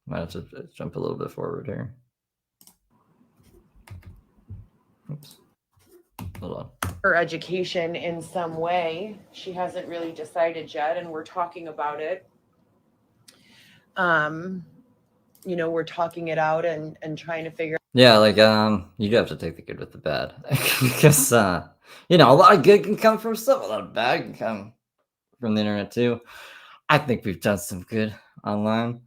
Might have to jump a little bit forward here. Oops. Hold on. Her education in some way. She hasn't really decided yet, and we're talking about it. We're talking it out and trying to figure. Yeah, like you do have to take the good with the bad. Because a lot of good can come from stuff, a lot of bad can come from the internet too. I think we've done some good online.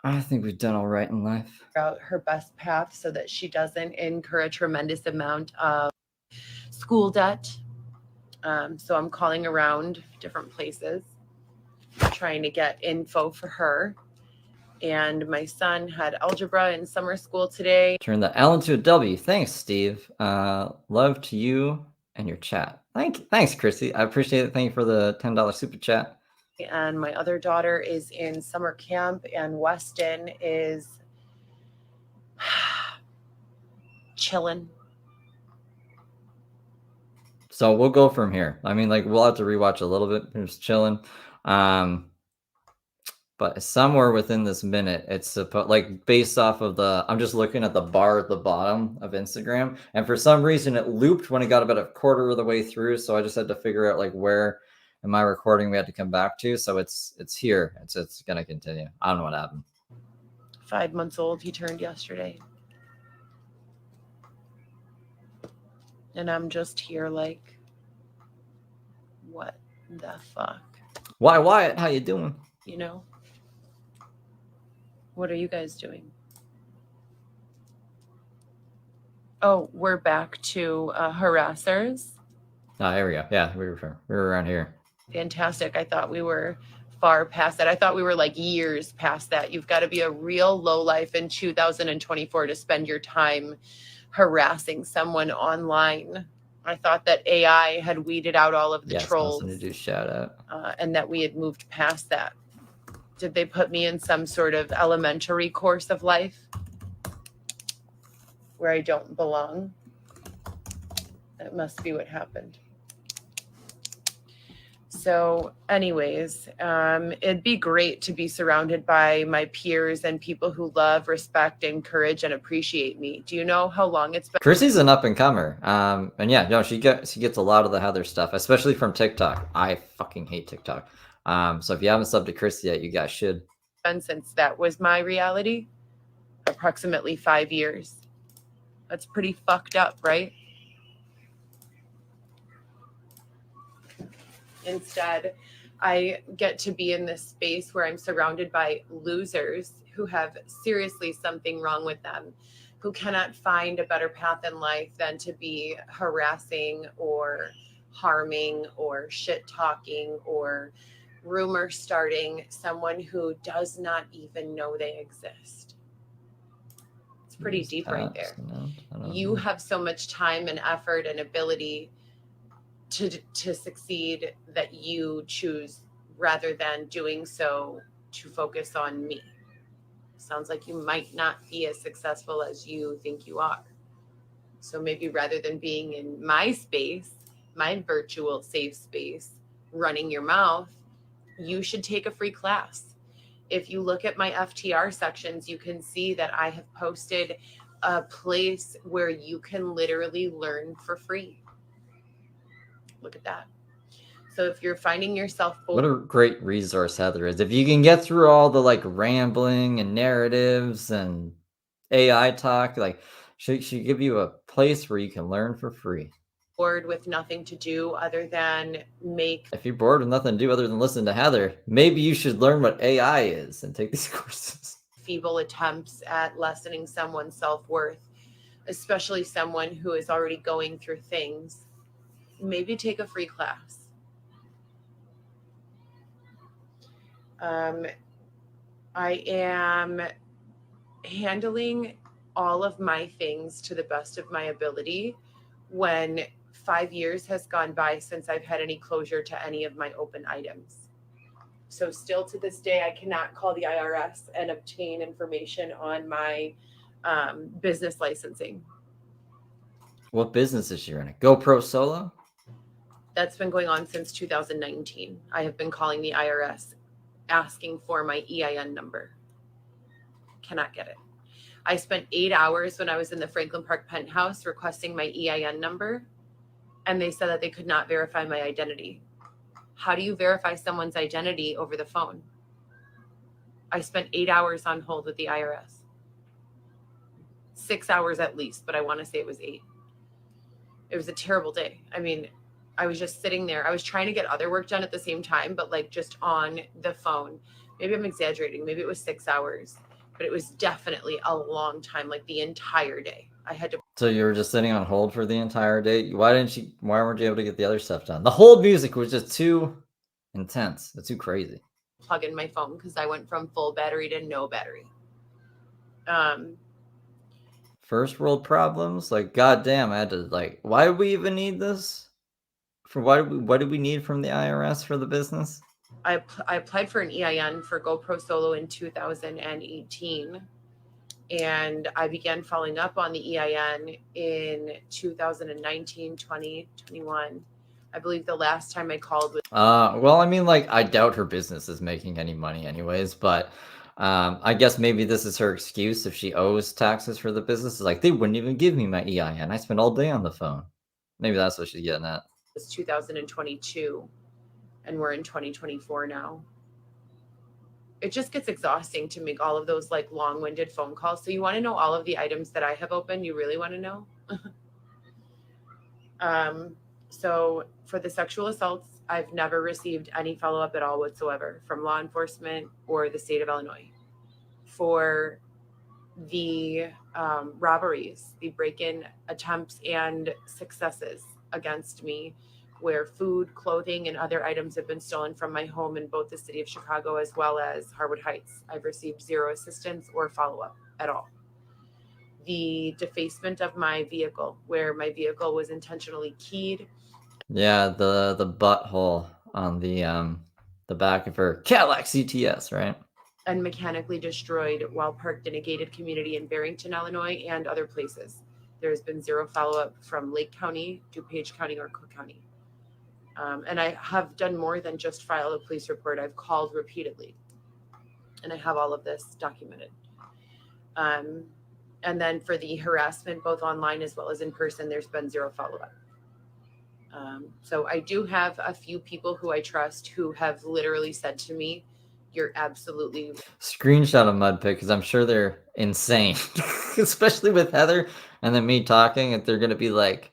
I think we've done all right in life. Out her best path so that she doesn't incur a tremendous amount of school debt. So I'm calling around different places, trying to get info for her. And my son had algebra in summer school today. Turn the L into a W. Thanks, Steve. Love to you and your chat. Thanks, Chrissy. I appreciate it. Thank you for the $10 super chat. And my other daughter is in summer camp, and Weston is chilling. So we'll go from here. I mean, like, we'll have to rewatch a little bit. Just chilling. But somewhere within this minute, it's supposed, like, based off of I'm just looking at the bar at the bottom of Instagram, and for some reason it looped when it got about a quarter of the way through. So I just had to figure out like where in my recording we had to come back to. So it's here. It's gonna continue. I don't know what happened. 5 months old. He turned yesterday. And I'm just here like, what the fuck? Why, Wyatt? How you doing? What are you guys doing? Oh, we're back to harassers. Oh, here we go. Yeah, we were around here. Fantastic. I thought we were far past that. I thought we were like years past that. You've got to be a real low life in 2024 to spend your time harassing someone online. I thought that AI had weeded out all of the trolls, to do shout out. and that we had moved past that. Did they put me in some sort of elementary course of life where I don't belong? That must be what happened. So anyways, it'd be great to be surrounded by my peers and people who love, respect, encourage, and appreciate me. Do you know how long it's been? Chrissy's an up and comer. And yeah, no, she gets a lot of the Heather stuff, especially from TikTok. I fucking hate TikTok. So if you haven't subbed to Chrissy yet, you guys should. Since that was my reality, approximately 5 years. That's pretty fucked up, right? Instead, I get to be in this space where I'm surrounded by losers who have seriously something wrong with them, who cannot find a better path in life than to be harassing or harming or shit talking or rumor starting someone who does not even know they exist. It's pretty deep right there. You have so much time and effort and ability to succeed that you choose, rather than doing so to focus on me. Sounds like you might not be as successful as you think you are. So maybe rather than being in my space, my virtual safe space, running your mouth, you should take a free class. If you look at my FTR sections, you can see that I have posted a place where you can literally learn for free. Look at that. So if you're finding yourself what a great resource Heather is. If you can get through all the like rambling and narratives and AI talk, like she give you a place where you can learn for free. Bored with nothing to do other than if you're bored with nothing to do other than listen to Heather, maybe you should learn what AI is and take these courses. Feeble attempts at lessening someone's self-worth, especially someone who is already going through things, maybe take a free class. I am handling all of my things to the best of my ability when 5 years has gone by since I've had any closure to any of my open items. So still to this day, I cannot call the IRS and obtain information on my business licensing. What business is she running? GoPro Solo? That's been going on since 2019. I have been calling the IRS asking for my EIN number. Cannot get it. I spent 8 hours when I was in the Franklin Park penthouse requesting my EIN number, and they said that they could not verify my identity. How do you verify someone's identity over the phone? I spent 8 hours on hold with the IRS. 6 hours at least, but I want to say it was 8. It was a terrible day. I mean, I was just sitting there. I was trying to get other work done at the same time, but like just on the phone. Maybe I'm exaggerating. Maybe it was 6 hours, but it was definitely a long time, like the entire day. I had to. So you were just sitting on hold for the entire day? Why weren't you able to get the other stuff done? The hold music was just too intense. It's too crazy. Plug in my phone because I went from full battery to no battery. First world problems? Like, goddamn, I had to like, why do we even need this? What do we need from the IRS for the business? I applied for an EIN for GoPro Solo in 2018, and I began following up on the EIN in 2019, 20, 21. I believe the last time I called was. Well, I mean, like, I doubt her business is making any money anyways, but I guess maybe this is her excuse if she owes taxes for the business. It's like, they wouldn't even give me my EIN. I spent all day on the phone. Maybe that's what she's getting at. It's 2022, and we're in 2024 now. It just gets exhausting to make all of those like long-winded phone calls. So you want to know all of the items that I have open? You really want to know? So for the sexual assaults, I've never received any follow-up at all whatsoever from law enforcement or the state of Illinois. For the robberies, the break-in attempts and successes against me where food, clothing, and other items have been stolen from my home in both the city of Chicago as well as Harwood Heights. I've received zero assistance or follow-up at all. The defacement of my vehicle, where my vehicle was intentionally keyed. Yeah, the butthole on the back of her Cadillac CTS, right? And mechanically destroyed while parked in a gated community in Barrington, Illinois, and other places. There has been zero follow-up from Lake County, DuPage County, or Cook County. And I have done more than just file a police report. I've called repeatedly, and I have all of this documented. And then for the harassment, both online as well as in person, there's been zero follow-up. So I do have a few people who I trust who have literally said to me, "You're absolutely..." Screenshot of Mud Pit, because I'm sure they're insane, especially with Heather and then me talking, and they're gonna be like,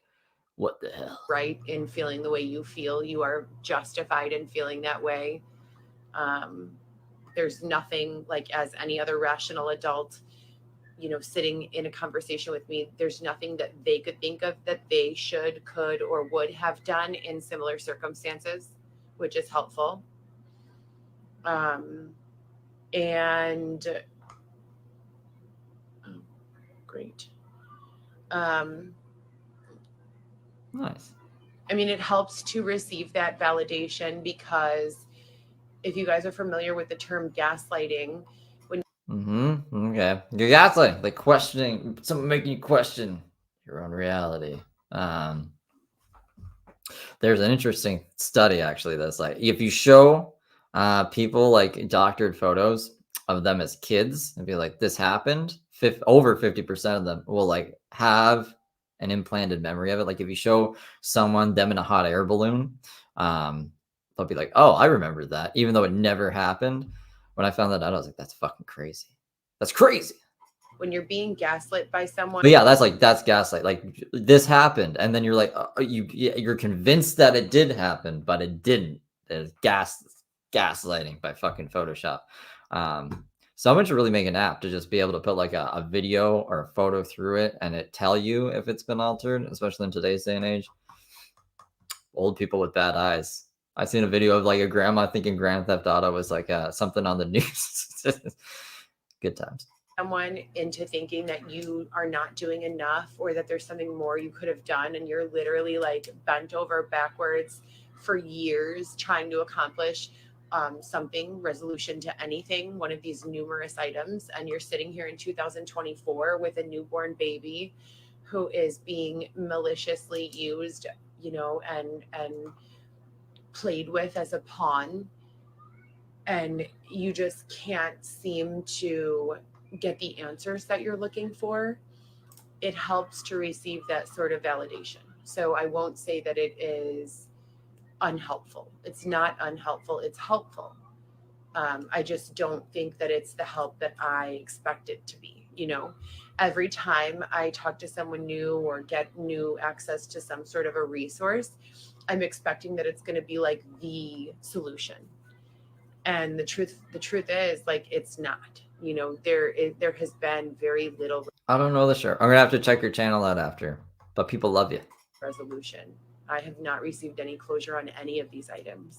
"What the hell?" Right in feeling the way you feel. You are justified in feeling that way. There's nothing, like, as any other rational adult, sitting in a conversation with me, there's nothing that they could think of that they should, could, or would have done in similar circumstances, which is helpful. And great. Nice. I mean, it helps to receive that validation, because if you guys are familiar with the term gaslighting, Okay. You're gaslighting, like questioning, someone making you question your own reality. There's an interesting study actually that's like, if you show people like doctored photos of them as kids and be like, this happened, over 50% of them will like have an implanted memory of it. Like if you show someone them in a hot air balloon, they'll be like, oh, I remember that, even though it never happened. When I found that out, I was like, that's fucking crazy. That's crazy. When you're being gaslit by someone. But yeah, that's gaslight. Like this happened, and then you're like, you're convinced that it did happen, but it didn't. There's gaslighting by fucking Photoshop. Someone should really make an app to just be able to put like a video or a photo through it, and it tell you if it's been altered, especially in today's day and age. Old people with bad eyes. I seen a video of like a grandma thinking Grand Theft Auto was like something on the news. Good times. Someone into thinking that you are not doing enough, or that there's something more you could have done, and you're literally like bent over backwards for years trying to accomplish something, resolution to anything, one of these numerous items, and you're sitting here in 2024 with a newborn baby who is being maliciously used, and played with as a pawn, and you just can't seem to get the answers that you're looking for. It helps to receive that sort of validation. So I won't say that it is unhelpful. It's not unhelpful. It's helpful. I just don't think that it's the help that I expect it to be. Every time I talk to someone new or get new access to some sort of a resource, I'm expecting that it's going to be like the solution. And the truth is, like, it's not. There has been very little. I don't know the sure. I'm gonna have to check your channel out after, but people love you. Resolution. I have not received any closure on any of these items.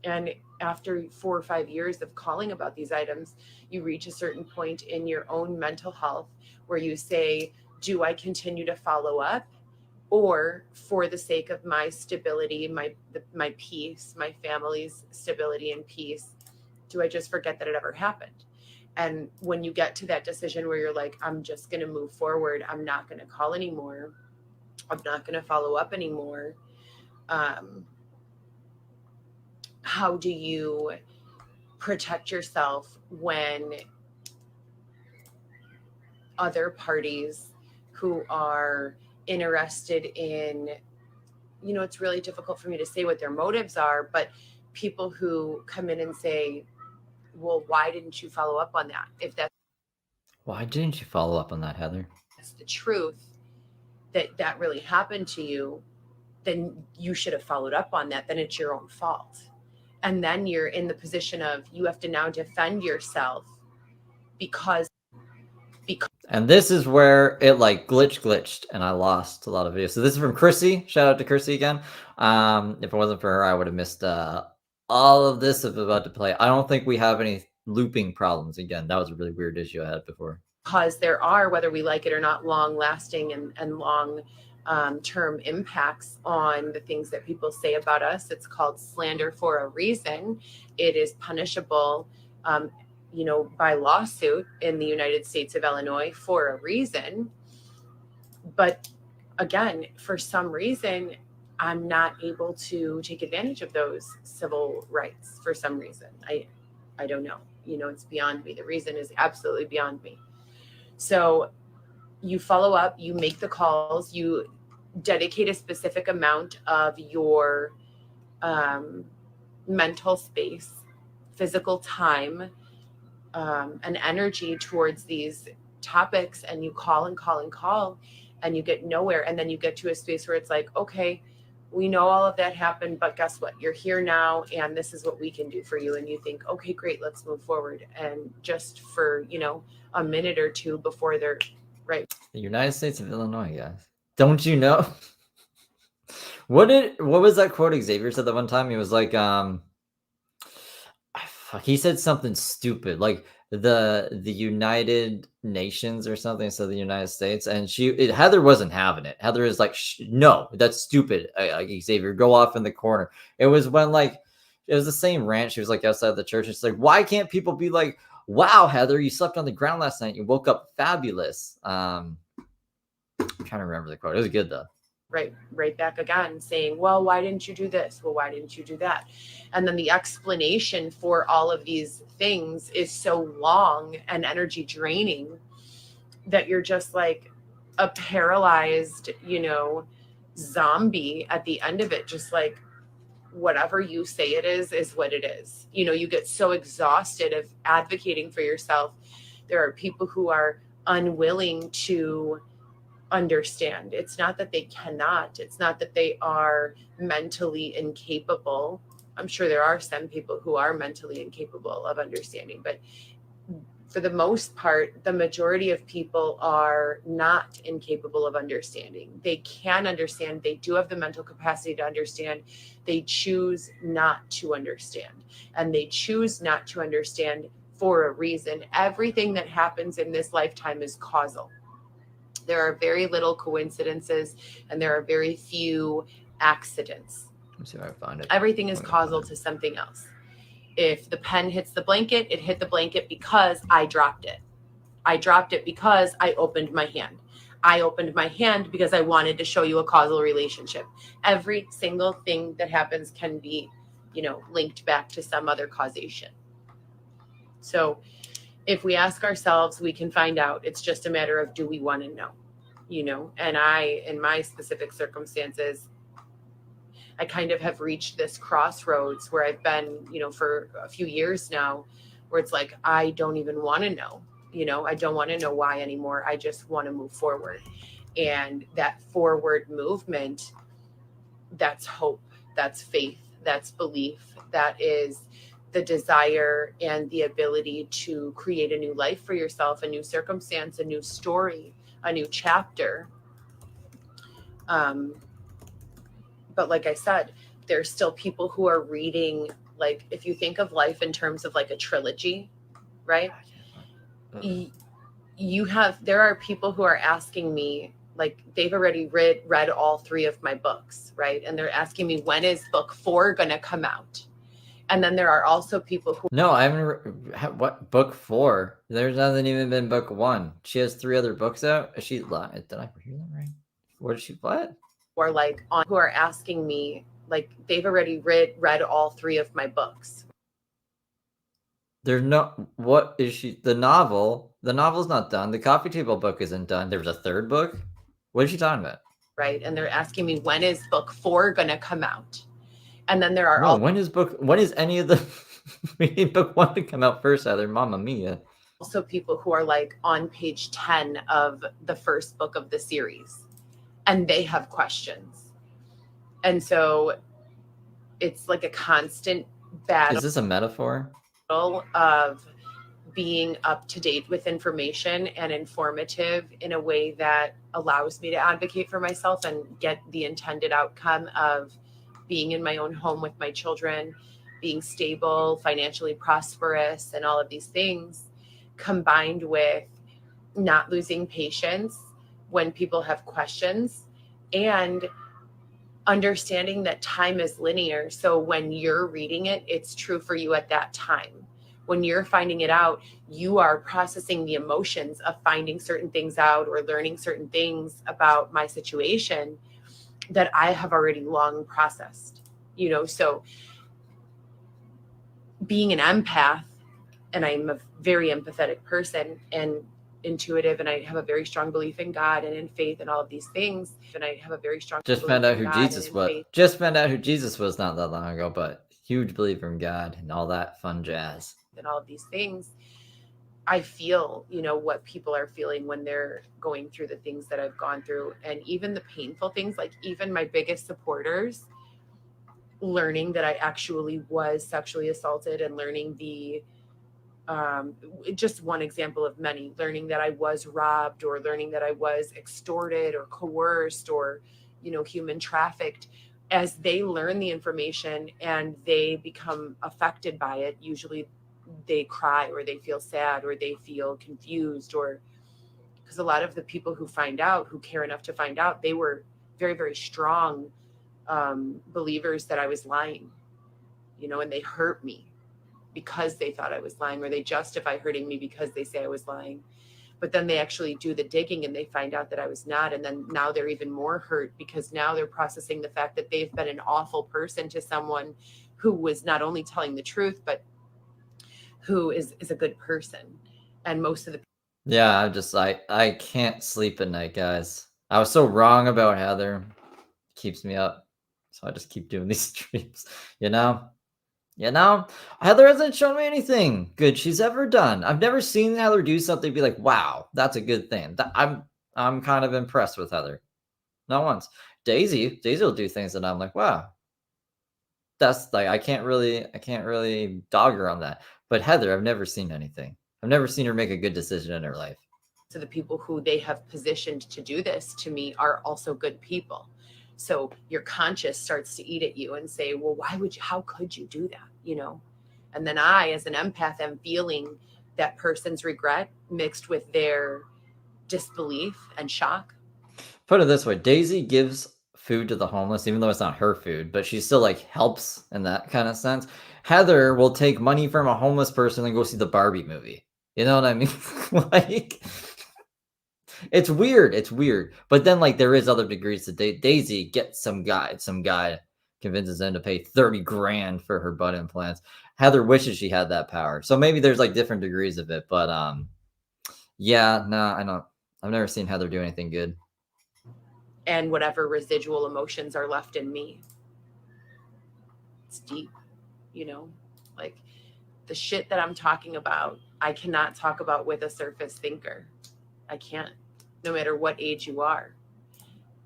And after 4 or 5 years of calling about these items, you reach a certain point in your own mental health where you say, do I continue to follow up? Or for the sake of my stability, my peace, my family's stability and peace, do I just forget that it ever happened? And when you get to that decision where you're like, I'm just going to move forward, I'm not going to call anymore, I'm not going to follow up anymore, how do you protect yourself when other parties who are interested in, it's really difficult for me to say what their motives are, but people who come in and say, well, why didn't you follow up on that? Why didn't you follow up on that, Heather? That's the truth, that really happened to you, then you should have followed up on that. Then it's your own fault. And then you're in the position of, you have to now defend yourself because And this is where it like glitched and I lost a lot of videos. So this is from Chrissy. Shout out to Chrissy again. If it wasn't for her, I would have missed all of this if about to play. I don't think we have any looping problems again. That was a really weird issue I had before. Because there are, whether we like it or not, long lasting and long term impacts on the things that people say about us. It's called slander for a reason. It is punishable, by lawsuit in the United States of Illinois for a reason. But again, for some reason, I'm not able to take advantage of those civil rights for some reason. I don't know. It's beyond me. The reason is absolutely beyond me. So you follow up, you make the calls, you dedicate a specific amount of your mental space, physical time, and energy towards these topics, and you call and call and call, and you get nowhere. And then you get to a space where it's like, okay, we know all of that happened, but guess what? You're here now, and this is what we can do for you. And you think, okay, great, let's move forward. And just for, a minute or two before they're right. The United States of Illinois, guys. Don't you know? What was that quote Xavier said that one time? He was like, he said something stupid, like the United Nations or something, so the United States, and Heather wasn't having it. Heather is like, no, that's stupid. Xavier, go off in the corner. It was when it was the same rant. She was like outside the church. It's like, why can't people be like, wow, Heather, you slept on the ground last night. You woke up fabulous. I'm trying to remember the quote. It was good though. Right back again saying, well, why didn't you do this? Well, why didn't you do that? And then the explanation for all of these things is so long and energy draining that you're just like a paralyzed, zombie at the end of it. Just like, whatever you say it is what it is. You get so exhausted of advocating for yourself. There are people who are unwilling to understand. It's not that they cannot. It's not that they are mentally incapable. I'm sure there are some people who are mentally incapable of understanding, but for the most part, the majority of people are not incapable of understanding. They can understand. They do have the mental capacity to understand. They choose not to understand, and they choose not to understand for a reason. Everything that happens in this lifetime is causal. There are very little coincidences, and there are very few accidents. Let's see if I can find it. Everything is causal to something else. If the pen hits the blanket, it hit the blanket because I dropped it. I dropped it because I opened my hand. I opened my hand because I wanted to show you a causal relationship. Every single thing that happens can be, linked back to some other causation. So if we ask ourselves, we can find out. It's just a matter of, do we want to know? And in my specific circumstances, I kind of have reached this crossroads where I've been, for a few years now, where it's like, I don't even want to know. I don't want to know why anymore. I just want to move forward. And that forward movement, that's hope, that's faith, that's belief, that is the desire and the ability to create a new life for yourself, a new circumstance, a new story, a new chapter. But like I said, there's still people who are reading, like, if you think of life in terms of like a trilogy, right? There are people who are asking me, like, they've already read all 3 of my books, right? And they're asking me, when is book 4 going to come out? And then there are also people who... No, I haven't. What, book 4? There's nothing even been book 1. She has 3 other books out. Is she lying? Did I hear that right? What? Or like who are asking me, like, they've already read all 3 of my books. There's no... What is she... The novel's not done. The coffee table book isn't done. There was a 3rd book? What is she talking about? Right. And they're asking me, when is book 4 going to come out? And then there are when is any of the... We need book 1 to come out first, either. Mamma mia. Also people who are like on page 10 of the first book of the series, and they have questions. And so it's like a constant battle. Is this a metaphor? Of being up to date with information and informative in a way that allows me to advocate for myself and get the intended outcome of being in my own home with my children, being stable, financially prosperous, and all of these things, combined with not losing patience when people have questions and understanding that time is linear. So when you're reading it, it's true for you at that time. When you're finding it out, you are processing the emotions of finding certain things out or learning certain things about my situation that I have already long processed, so being an empath, and I'm a very empathetic person and intuitive, and I have a very strong belief in God and in faith and all of these things. And I have a very strong Just belief found out in who God Jesus and in was. faith. Just found out who Jesus was not that long ago, but huge believer in God and all that fun jazz. And all of these things, I feel, what people are feeling when they're going through the things that I've gone through, and even the painful things, like even my biggest supporters learning that I actually was sexually assaulted, and learning just one example of many, learning that I was robbed, or learning that I was extorted or coerced or, human trafficked. As they learn the information and they become affected by it, usually they cry or they feel sad or they feel confused, or because a lot of the people who find out, who care enough to find out, they were very, very strong believers that I was lying, and they hurt me because they thought I was lying, or they justify hurting me because they say I was lying. But then they actually do the digging and they find out that I was not. And then now they're even more hurt because now they're processing the fact that they've been an awful person to someone who was not only telling the truth, but who is a good person. And most of the Yeah, I'm just like, I can't sleep at night, guys. I was so wrong about Heather. It keeps me up. So I just keep doing these streams, Heather hasn't shown me anything good she's ever done. I've never seen Heather do something be like, wow, that's a good thing. I'm kind of impressed with Heather. Not once. Daisy will do things that I'm like, wow. That's like, I can't really dog her on that. But Heather, I've never seen anything. I've never seen her make a good decision in her life. So the people who they have positioned to do this to me are also good people. So your conscience starts to eat at you and say, well, how could you do that? And then I, as an empath, am feeling that person's regret mixed with their disbelief and shock. Put it this way, Daisy gives food to the homeless, even though it's not her food, but she still like helps in that kind of sense. Heather will take money from a homeless person and go see the Barbie movie. You know what I mean? Like, it's weird. But then like there is other degrees to Daisy gets some guy convinces them to pay 30 grand for her butt implants. Heather wishes she had that power. So maybe there's like different degrees of it, but yeah, no, I don't. I've never seen Heather do anything good. And whatever residual emotions are left in me. It's deep, like the shit that I'm talking about, I cannot talk about with a surface thinker. I can't, no matter what age you are.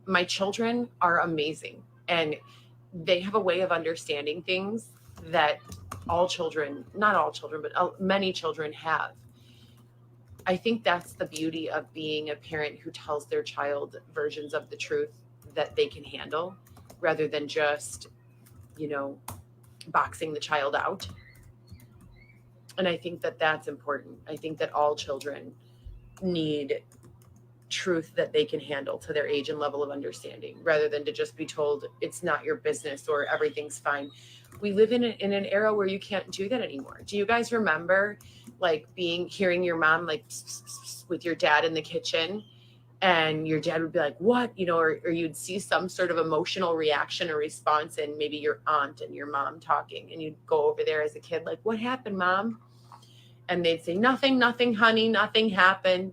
My children are amazing, and they have a way of understanding things that not all children, but many children have. I think that's the beauty of being a parent who tells their child versions of the truth that they can handle, rather than just, boxing the child out. And I think that that's important. I think that all children need truth that they can handle to their age and level of understanding, rather than to just be told it's not your business or everything's fine. We live in an era where you can't do that anymore. Do you guys remember like hearing your mom like with your dad in the kitchen, and your dad would be like, what, or you'd see some sort of emotional reaction or response in maybe your aunt and your mom talking, and you'd go over there as a kid like, what happened, Mom? And they'd say, nothing, honey, nothing happened,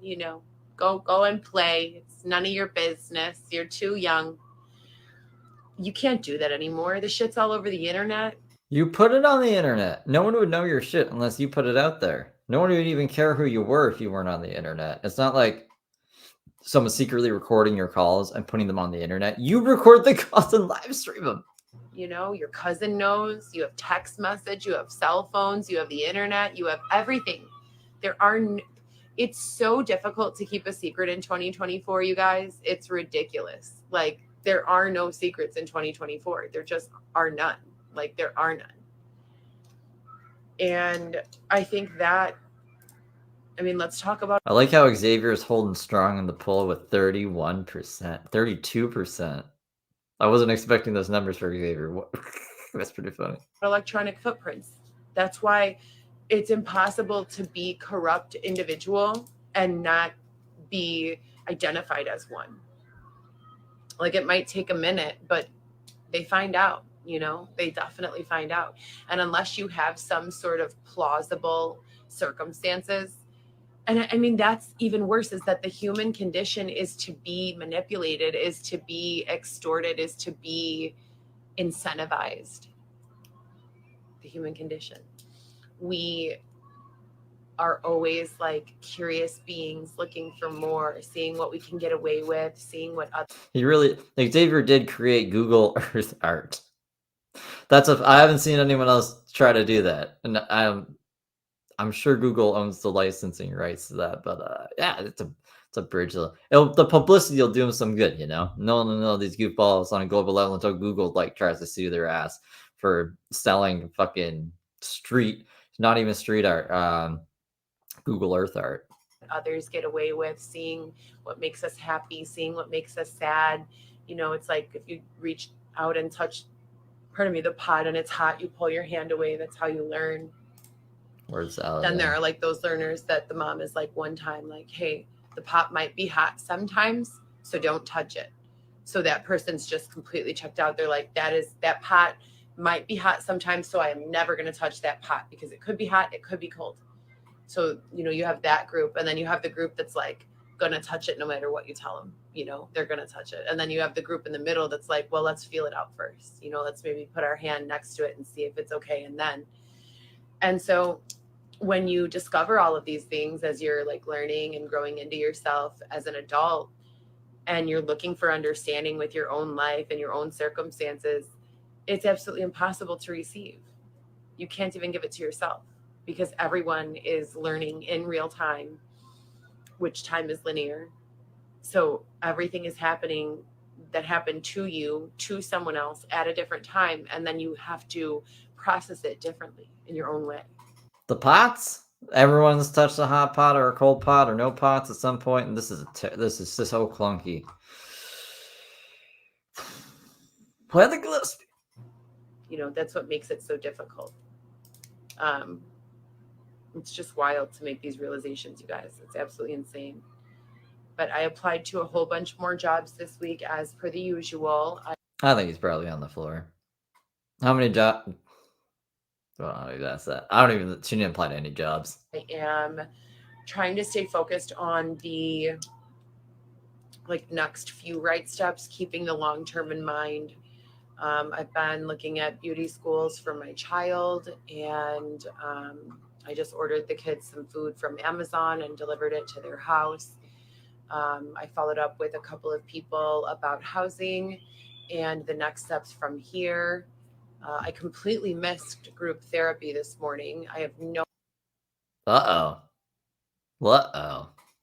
go and play. It's none of your business. You're too young. You can't do that anymore. The shit's all over the internet. You put it on the internet. No one would know your shit unless you put it out there. No one would even care who you were if you weren't on the internet. It's not like someone secretly recording your calls and putting them on the internet. You record the calls and live stream them. Your cousin knows. You have text message. You have cell phones. You have the internet. You have everything. It's so difficult to keep a secret in 2024, you guys. It's ridiculous. Like, there are no secrets in 2024. There just are none. Like, there are none. And I think that, I mean, let's talk about. I like how Xavier is holding strong in the poll with 31%, 32%. I wasn't expecting those numbers for Xavier. That's pretty funny. Electronic footprints. That's why it's impossible to be corrupt individual and not be identified as one. Like, it might take a minute, but they find out, they definitely find out. And unless you have some sort of plausible circumstances, and I mean, that's even worse, is that the human condition is to be manipulated, is to be extorted, is to be incentivized. The human condition. We are always like curious beings looking for more, seeing what we can get away with, seeing what others. Xavier did create Google Earth art. I haven't seen anyone else try to do that. And I'm sure Google owns the licensing rights to that, but yeah, it's a bridge. The publicity will do them some good, No one will know these goofballs on a global level until Google tries to sue their ass for selling fucking not even street art, Google Earth art. Others get away with, seeing what makes us happy, seeing what makes us sad. It's like if you reach out and touch, the pot and it's hot, you pull your hand away. That's how you learn. Words out. Then there are like those learners that the mom is like one time like, hey, the pot might be hot sometimes, so don't touch it. So that person's just completely checked out. They're like, that pot might be hot sometimes, so I am never going to touch that pot because it could be hot, it could be cold. So, you have that group, and then you have the group that's like going to touch it no matter what you tell them, they're going to touch it. And then you have the group in the middle that's like, well, let's feel it out first. Let's maybe put our hand next to it and see if it's okay. And so when you discover all of these things as you're like learning and growing into yourself as an adult, and you're looking for understanding with your own life and your own circumstances, it's absolutely impossible to receive. You can't even give it to yourself because everyone is learning in real time, which time is linear. So everything is happening that happened to you, to someone else at a different time. And then you have to process it differently in your own way. The pots? Everyone's touched a hot pot or a cold pot or no pots at some point, and this is so clunky. Why the Gillespie? That's what makes it so difficult. It's just wild to make these realizations, you guys. It's absolutely insane. But I applied to a whole bunch more jobs this week as per the usual. I think he's probably on the floor. How many jobs? Well, that's that. She didn't apply to any jobs. I am trying to stay focused on the next few right steps, keeping the long term in mind. I've been looking at beauty schools for my child, and I just ordered the kids some food from Amazon and delivered it to their house. I followed up with a couple of people about housing and the next steps from here. I completely missed group therapy this morning. I have no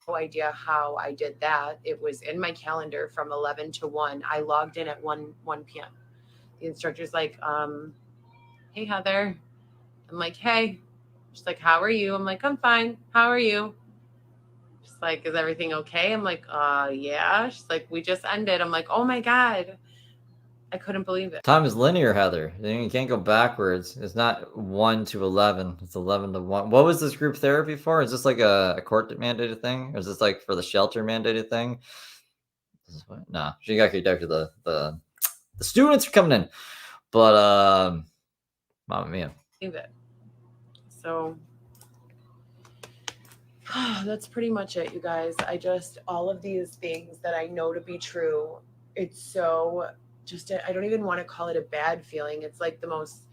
idea how I did that. It was in my calendar from 11 to 1. I logged in at 1 p.m. The instructor's like, hey, Heather. I'm like, hey. She's like, how are you? I'm like, I'm fine. How are you? She's like, is everything okay? I'm like, yeah. She's like, we just ended. I'm like, oh my God. I couldn't believe it. Time is linear, Heather. You can't go backwards. It's not 1 to 11. It's 11 to 1. What was this group therapy for? Is this like a court mandated thing? Or is this like for the shelter mandated thing? No, she got kicked out because the students are coming in. But, Mamma mia. So that's pretty much it, you guys. All of these things that I know to be true, it's so I don't even want to call it a bad feeling. It's like the most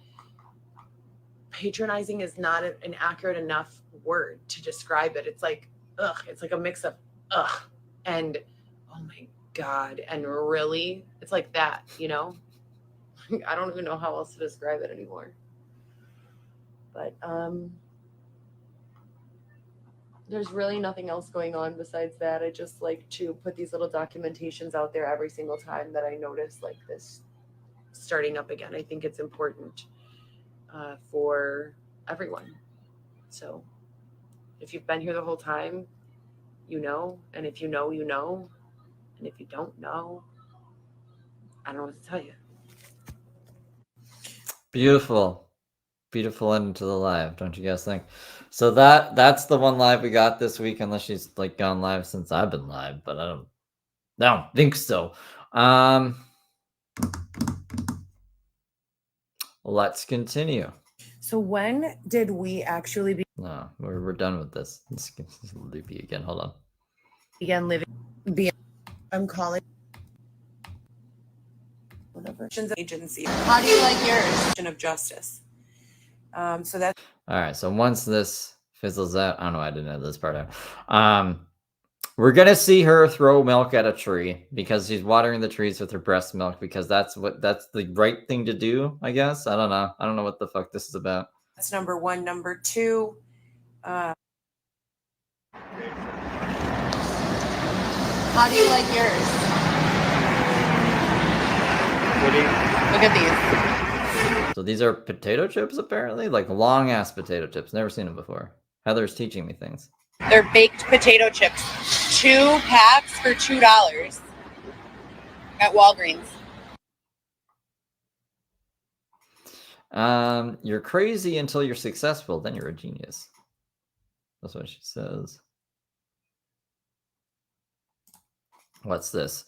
patronizing is not an accurate enough word to describe it. It's like, ugh, it's like a mix of ugh and oh my God. And really, it's like that, I don't even know how else to describe it anymore. But there's really nothing else going on besides that. I just like to put these little documentations out there every single time that I notice like this starting up again. I think it's important for everyone. So if you've been here the whole time, you know, and if you know, you know, and if you don't know, I don't know what to tell you. Beautiful. Beautiful end to the live, don't you guys think? So that's the one live we got this week, unless she's like gone live since I've been live, but I don't think so. Let's continue. So when did we actually No, we're done with this. Let's loopy again. Hold on. begin living? I'm calling whatever agency. How do you like yours? Of justice. So that's all right. So once this fizzles out, I don't know. I didn't know this part out. We're gonna see her throw milk at a tree because she's watering the trees with her breast milk because that's the right thing to do. I guess. I don't know. I don't know what the fuck this is about. That's number one. Number two. How do you like yours? Look at these. So these are potato chips, apparently, like long ass potato chips. Never seen them before. Heather's teaching me things. They're baked potato chips. 2 packs for $2 at Walgreens. You're crazy until you're successful, then you're a genius. That's what she says. What's this?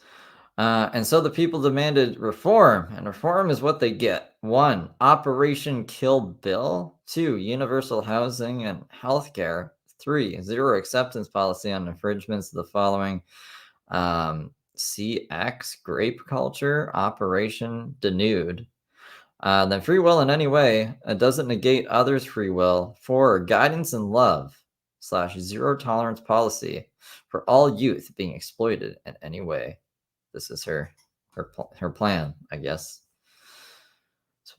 And so the people demanded reform, and reform is what they get. 1, Operation Kill Bill. 2, universal housing and healthcare. 3, zero acceptance policy on infringements of the following. CX, grape culture, Operation Denude. Then free will in any way doesn't negate others' free will. 4, guidance and love / zero tolerance policy for all youth being exploited in any way. This is her plan, I guess. It's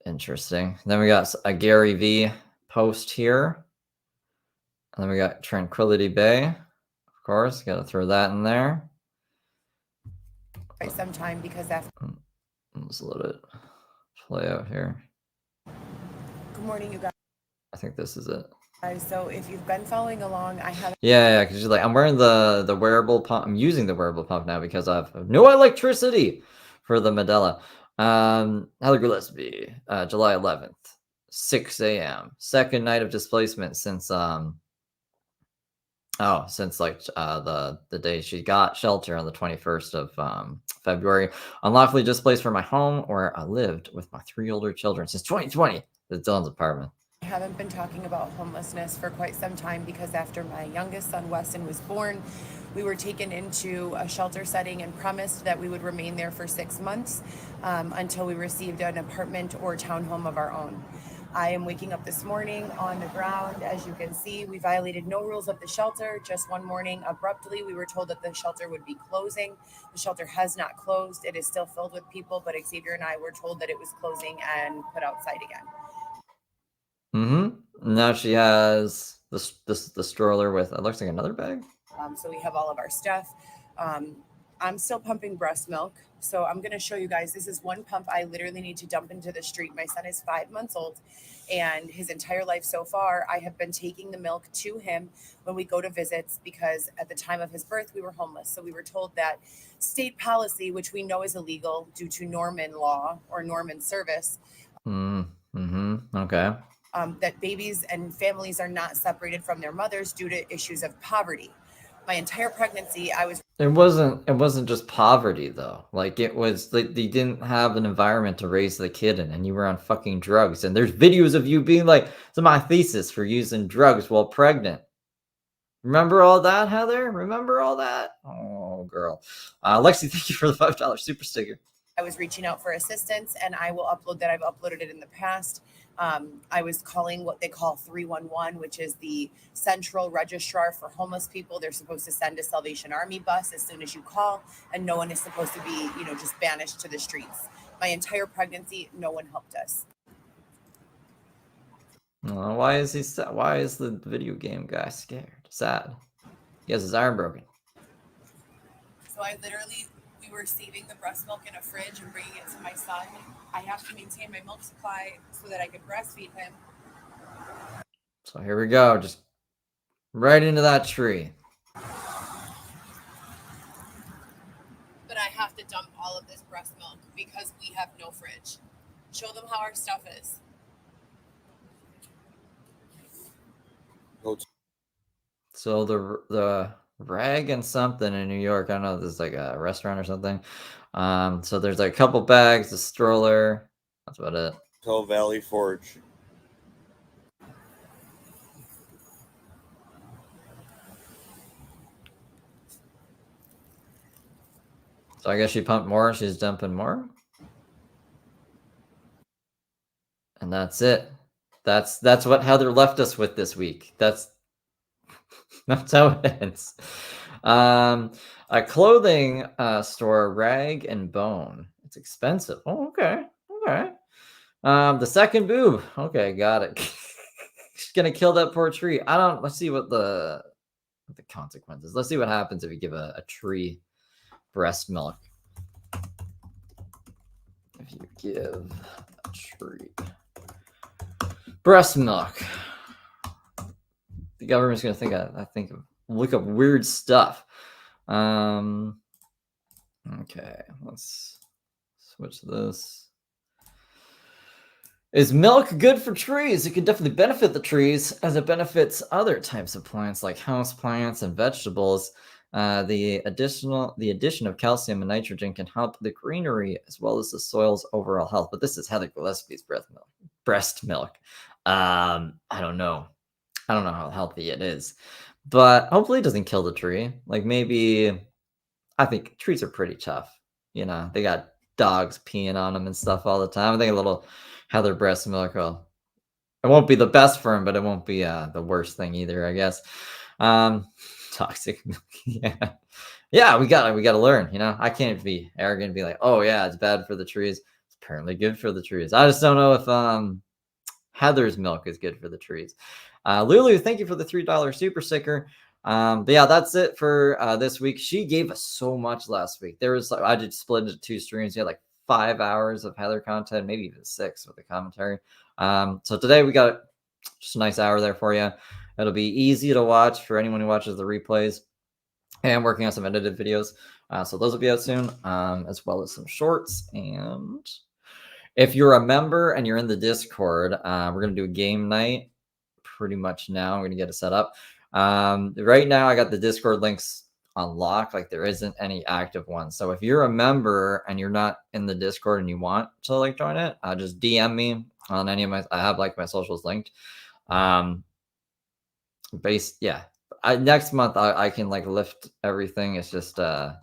interesting. Then we got a Gary V post here. And then we got Tranquility Bay. Of course, got to throw that in there. Quite some time because after. Let's let it play out here. Good morning, you guys. I think this is it. So if you've been following along, I have. Yeah, because she's like, I'm wearing the wearable pump. I'm using the wearable pump now because I have no electricity for the Medela. Heather Gillespie, July 11th, 6 a.m. Second night of displacement since the day she got shelter on the 21st of February. Unlawfully displaced from my home where I lived with my 3 older children since 2020 at Dylan's apartment. I haven't been talking about homelessness for quite some time because after my youngest son, Weston, was born, we were taken into a shelter setting and promised that we would remain there for 6 months until we received an apartment or townhome of our own. I am waking up this morning on the ground. As you can see, we violated no rules of the shelter. Just one morning, abruptly, we were told that the shelter would be closing. The shelter has not closed. It is still filled with people, but Xavier and I were told that it was closing and put outside again. Now she has the stroller with, it looks like another bag. So we have all of our stuff. I'm still pumping breast milk. So I'm going to show you guys, this is one pump I literally need to dump into the street. My son is 5 months old and his entire life so far, I have been taking the milk to him when we go to visits because at the time of his birth, we were homeless. So we were told that state policy, which we know is illegal due to Norman law or Norman service. Okay. That babies and families are not separated from their mothers due to issues of poverty. My entire pregnancy, It wasn't just poverty though. Like it was like they didn't have an environment to raise the kid in, and you were on fucking drugs. And there's videos of you being like, "It's my thesis for using drugs while pregnant." Remember all that, Heather? Remember all that? Oh, girl. Lexi, thank you for the $5 super sticker. I was reaching out for assistance, and I will upload that. I've uploaded it in the past. I was calling what they call 311, which is the central registrar for homeless people. They're supposed to send a Salvation Army bus as soon as you call, and no one is supposed to be, just banished to the streets. My entire pregnancy, no one helped us. Why is the video game guy scared? Sad. He has his arm broken. So we were saving the breast milk in a fridge and bringing it to my son. I have to maintain my milk supply so that I can breastfeed him. So here we go, just right into that tree. But I have to dump all of this breast milk because we have no fridge. Show them how our stuff is. So the rag and something in New York, I don't know if this is like a restaurant or something. So there's like a couple bags, a stroller. That's about it. Hill Valley Forge. So I guess she pumped more, she's dumping more. And that's it. That's what Heather left us with this week. That's how it ends. A clothing store, Rag and Bone. It's expensive. Oh, okay. Okay. The second boob. Okay, got it. She's gonna kill that poor tree. Let's see what the consequences. Let's see what happens if you give a tree breast milk. If you give a tree breast milk, the government's gonna think look up weird stuff. Okay, let's switch this. Is milk good for trees? It could definitely benefit the trees as it benefits other types of plants like house plants and vegetables. The addition of calcium and nitrogen can help the greenery as well as the soil's overall health. But this is Heather Gillespie's breast milk. I don't know how healthy it is, but hopefully it doesn't kill the tree. Like maybe, I think trees are pretty tough. You know, they got dogs peeing on them and stuff all the time. I think a little Heather breast milk, well, it won't be the best for him, but it won't be the worst thing either, I guess. Toxic milk. Yeah, we gotta learn. You know, I can't be arrogant and be like, oh yeah, it's bad for the trees. It's apparently good for the trees. I just don't know if Heather's milk is good for the trees. Lulu, thank you for the $3 super sticker. But yeah, that's it for this week. She gave us so much last week. I did split into 2 streams. We had like 5 hours of Heather content, maybe even 6 with the commentary. So today we got just a nice hour there for you. It'll be easy to watch for anyone who watches the replays. And I'm working on some edited videos. So those will be out soon, as well as some shorts. And if you're a member and you're in the Discord, we're going to do a game night pretty much now. I'm going to get it set up. Right now, I got the Discord links on lock. Like there isn't any active ones. So if you're a member and you're not in the Discord and you want to like join it, just DM me on any of my, I have like my socials linked. Next month I can like lift everything. It's just I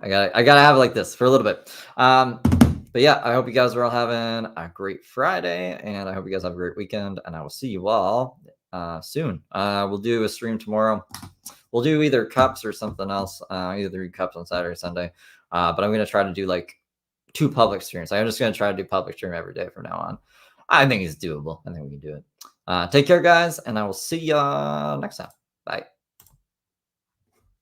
gotta have it like this for a little bit. But yeah, I hope you guys are all having a great Friday, and I hope you guys have a great weekend, and I will see you all soon. We'll do a stream tomorrow. We'll do either cups or something else, either cups on Saturday or Sunday. But I'm going to try to do like 2 public streams. I'm just going to try to do public stream every day from now on. I think it's doable. I think we can do it. Take care, guys, and I will see you next time. Bye.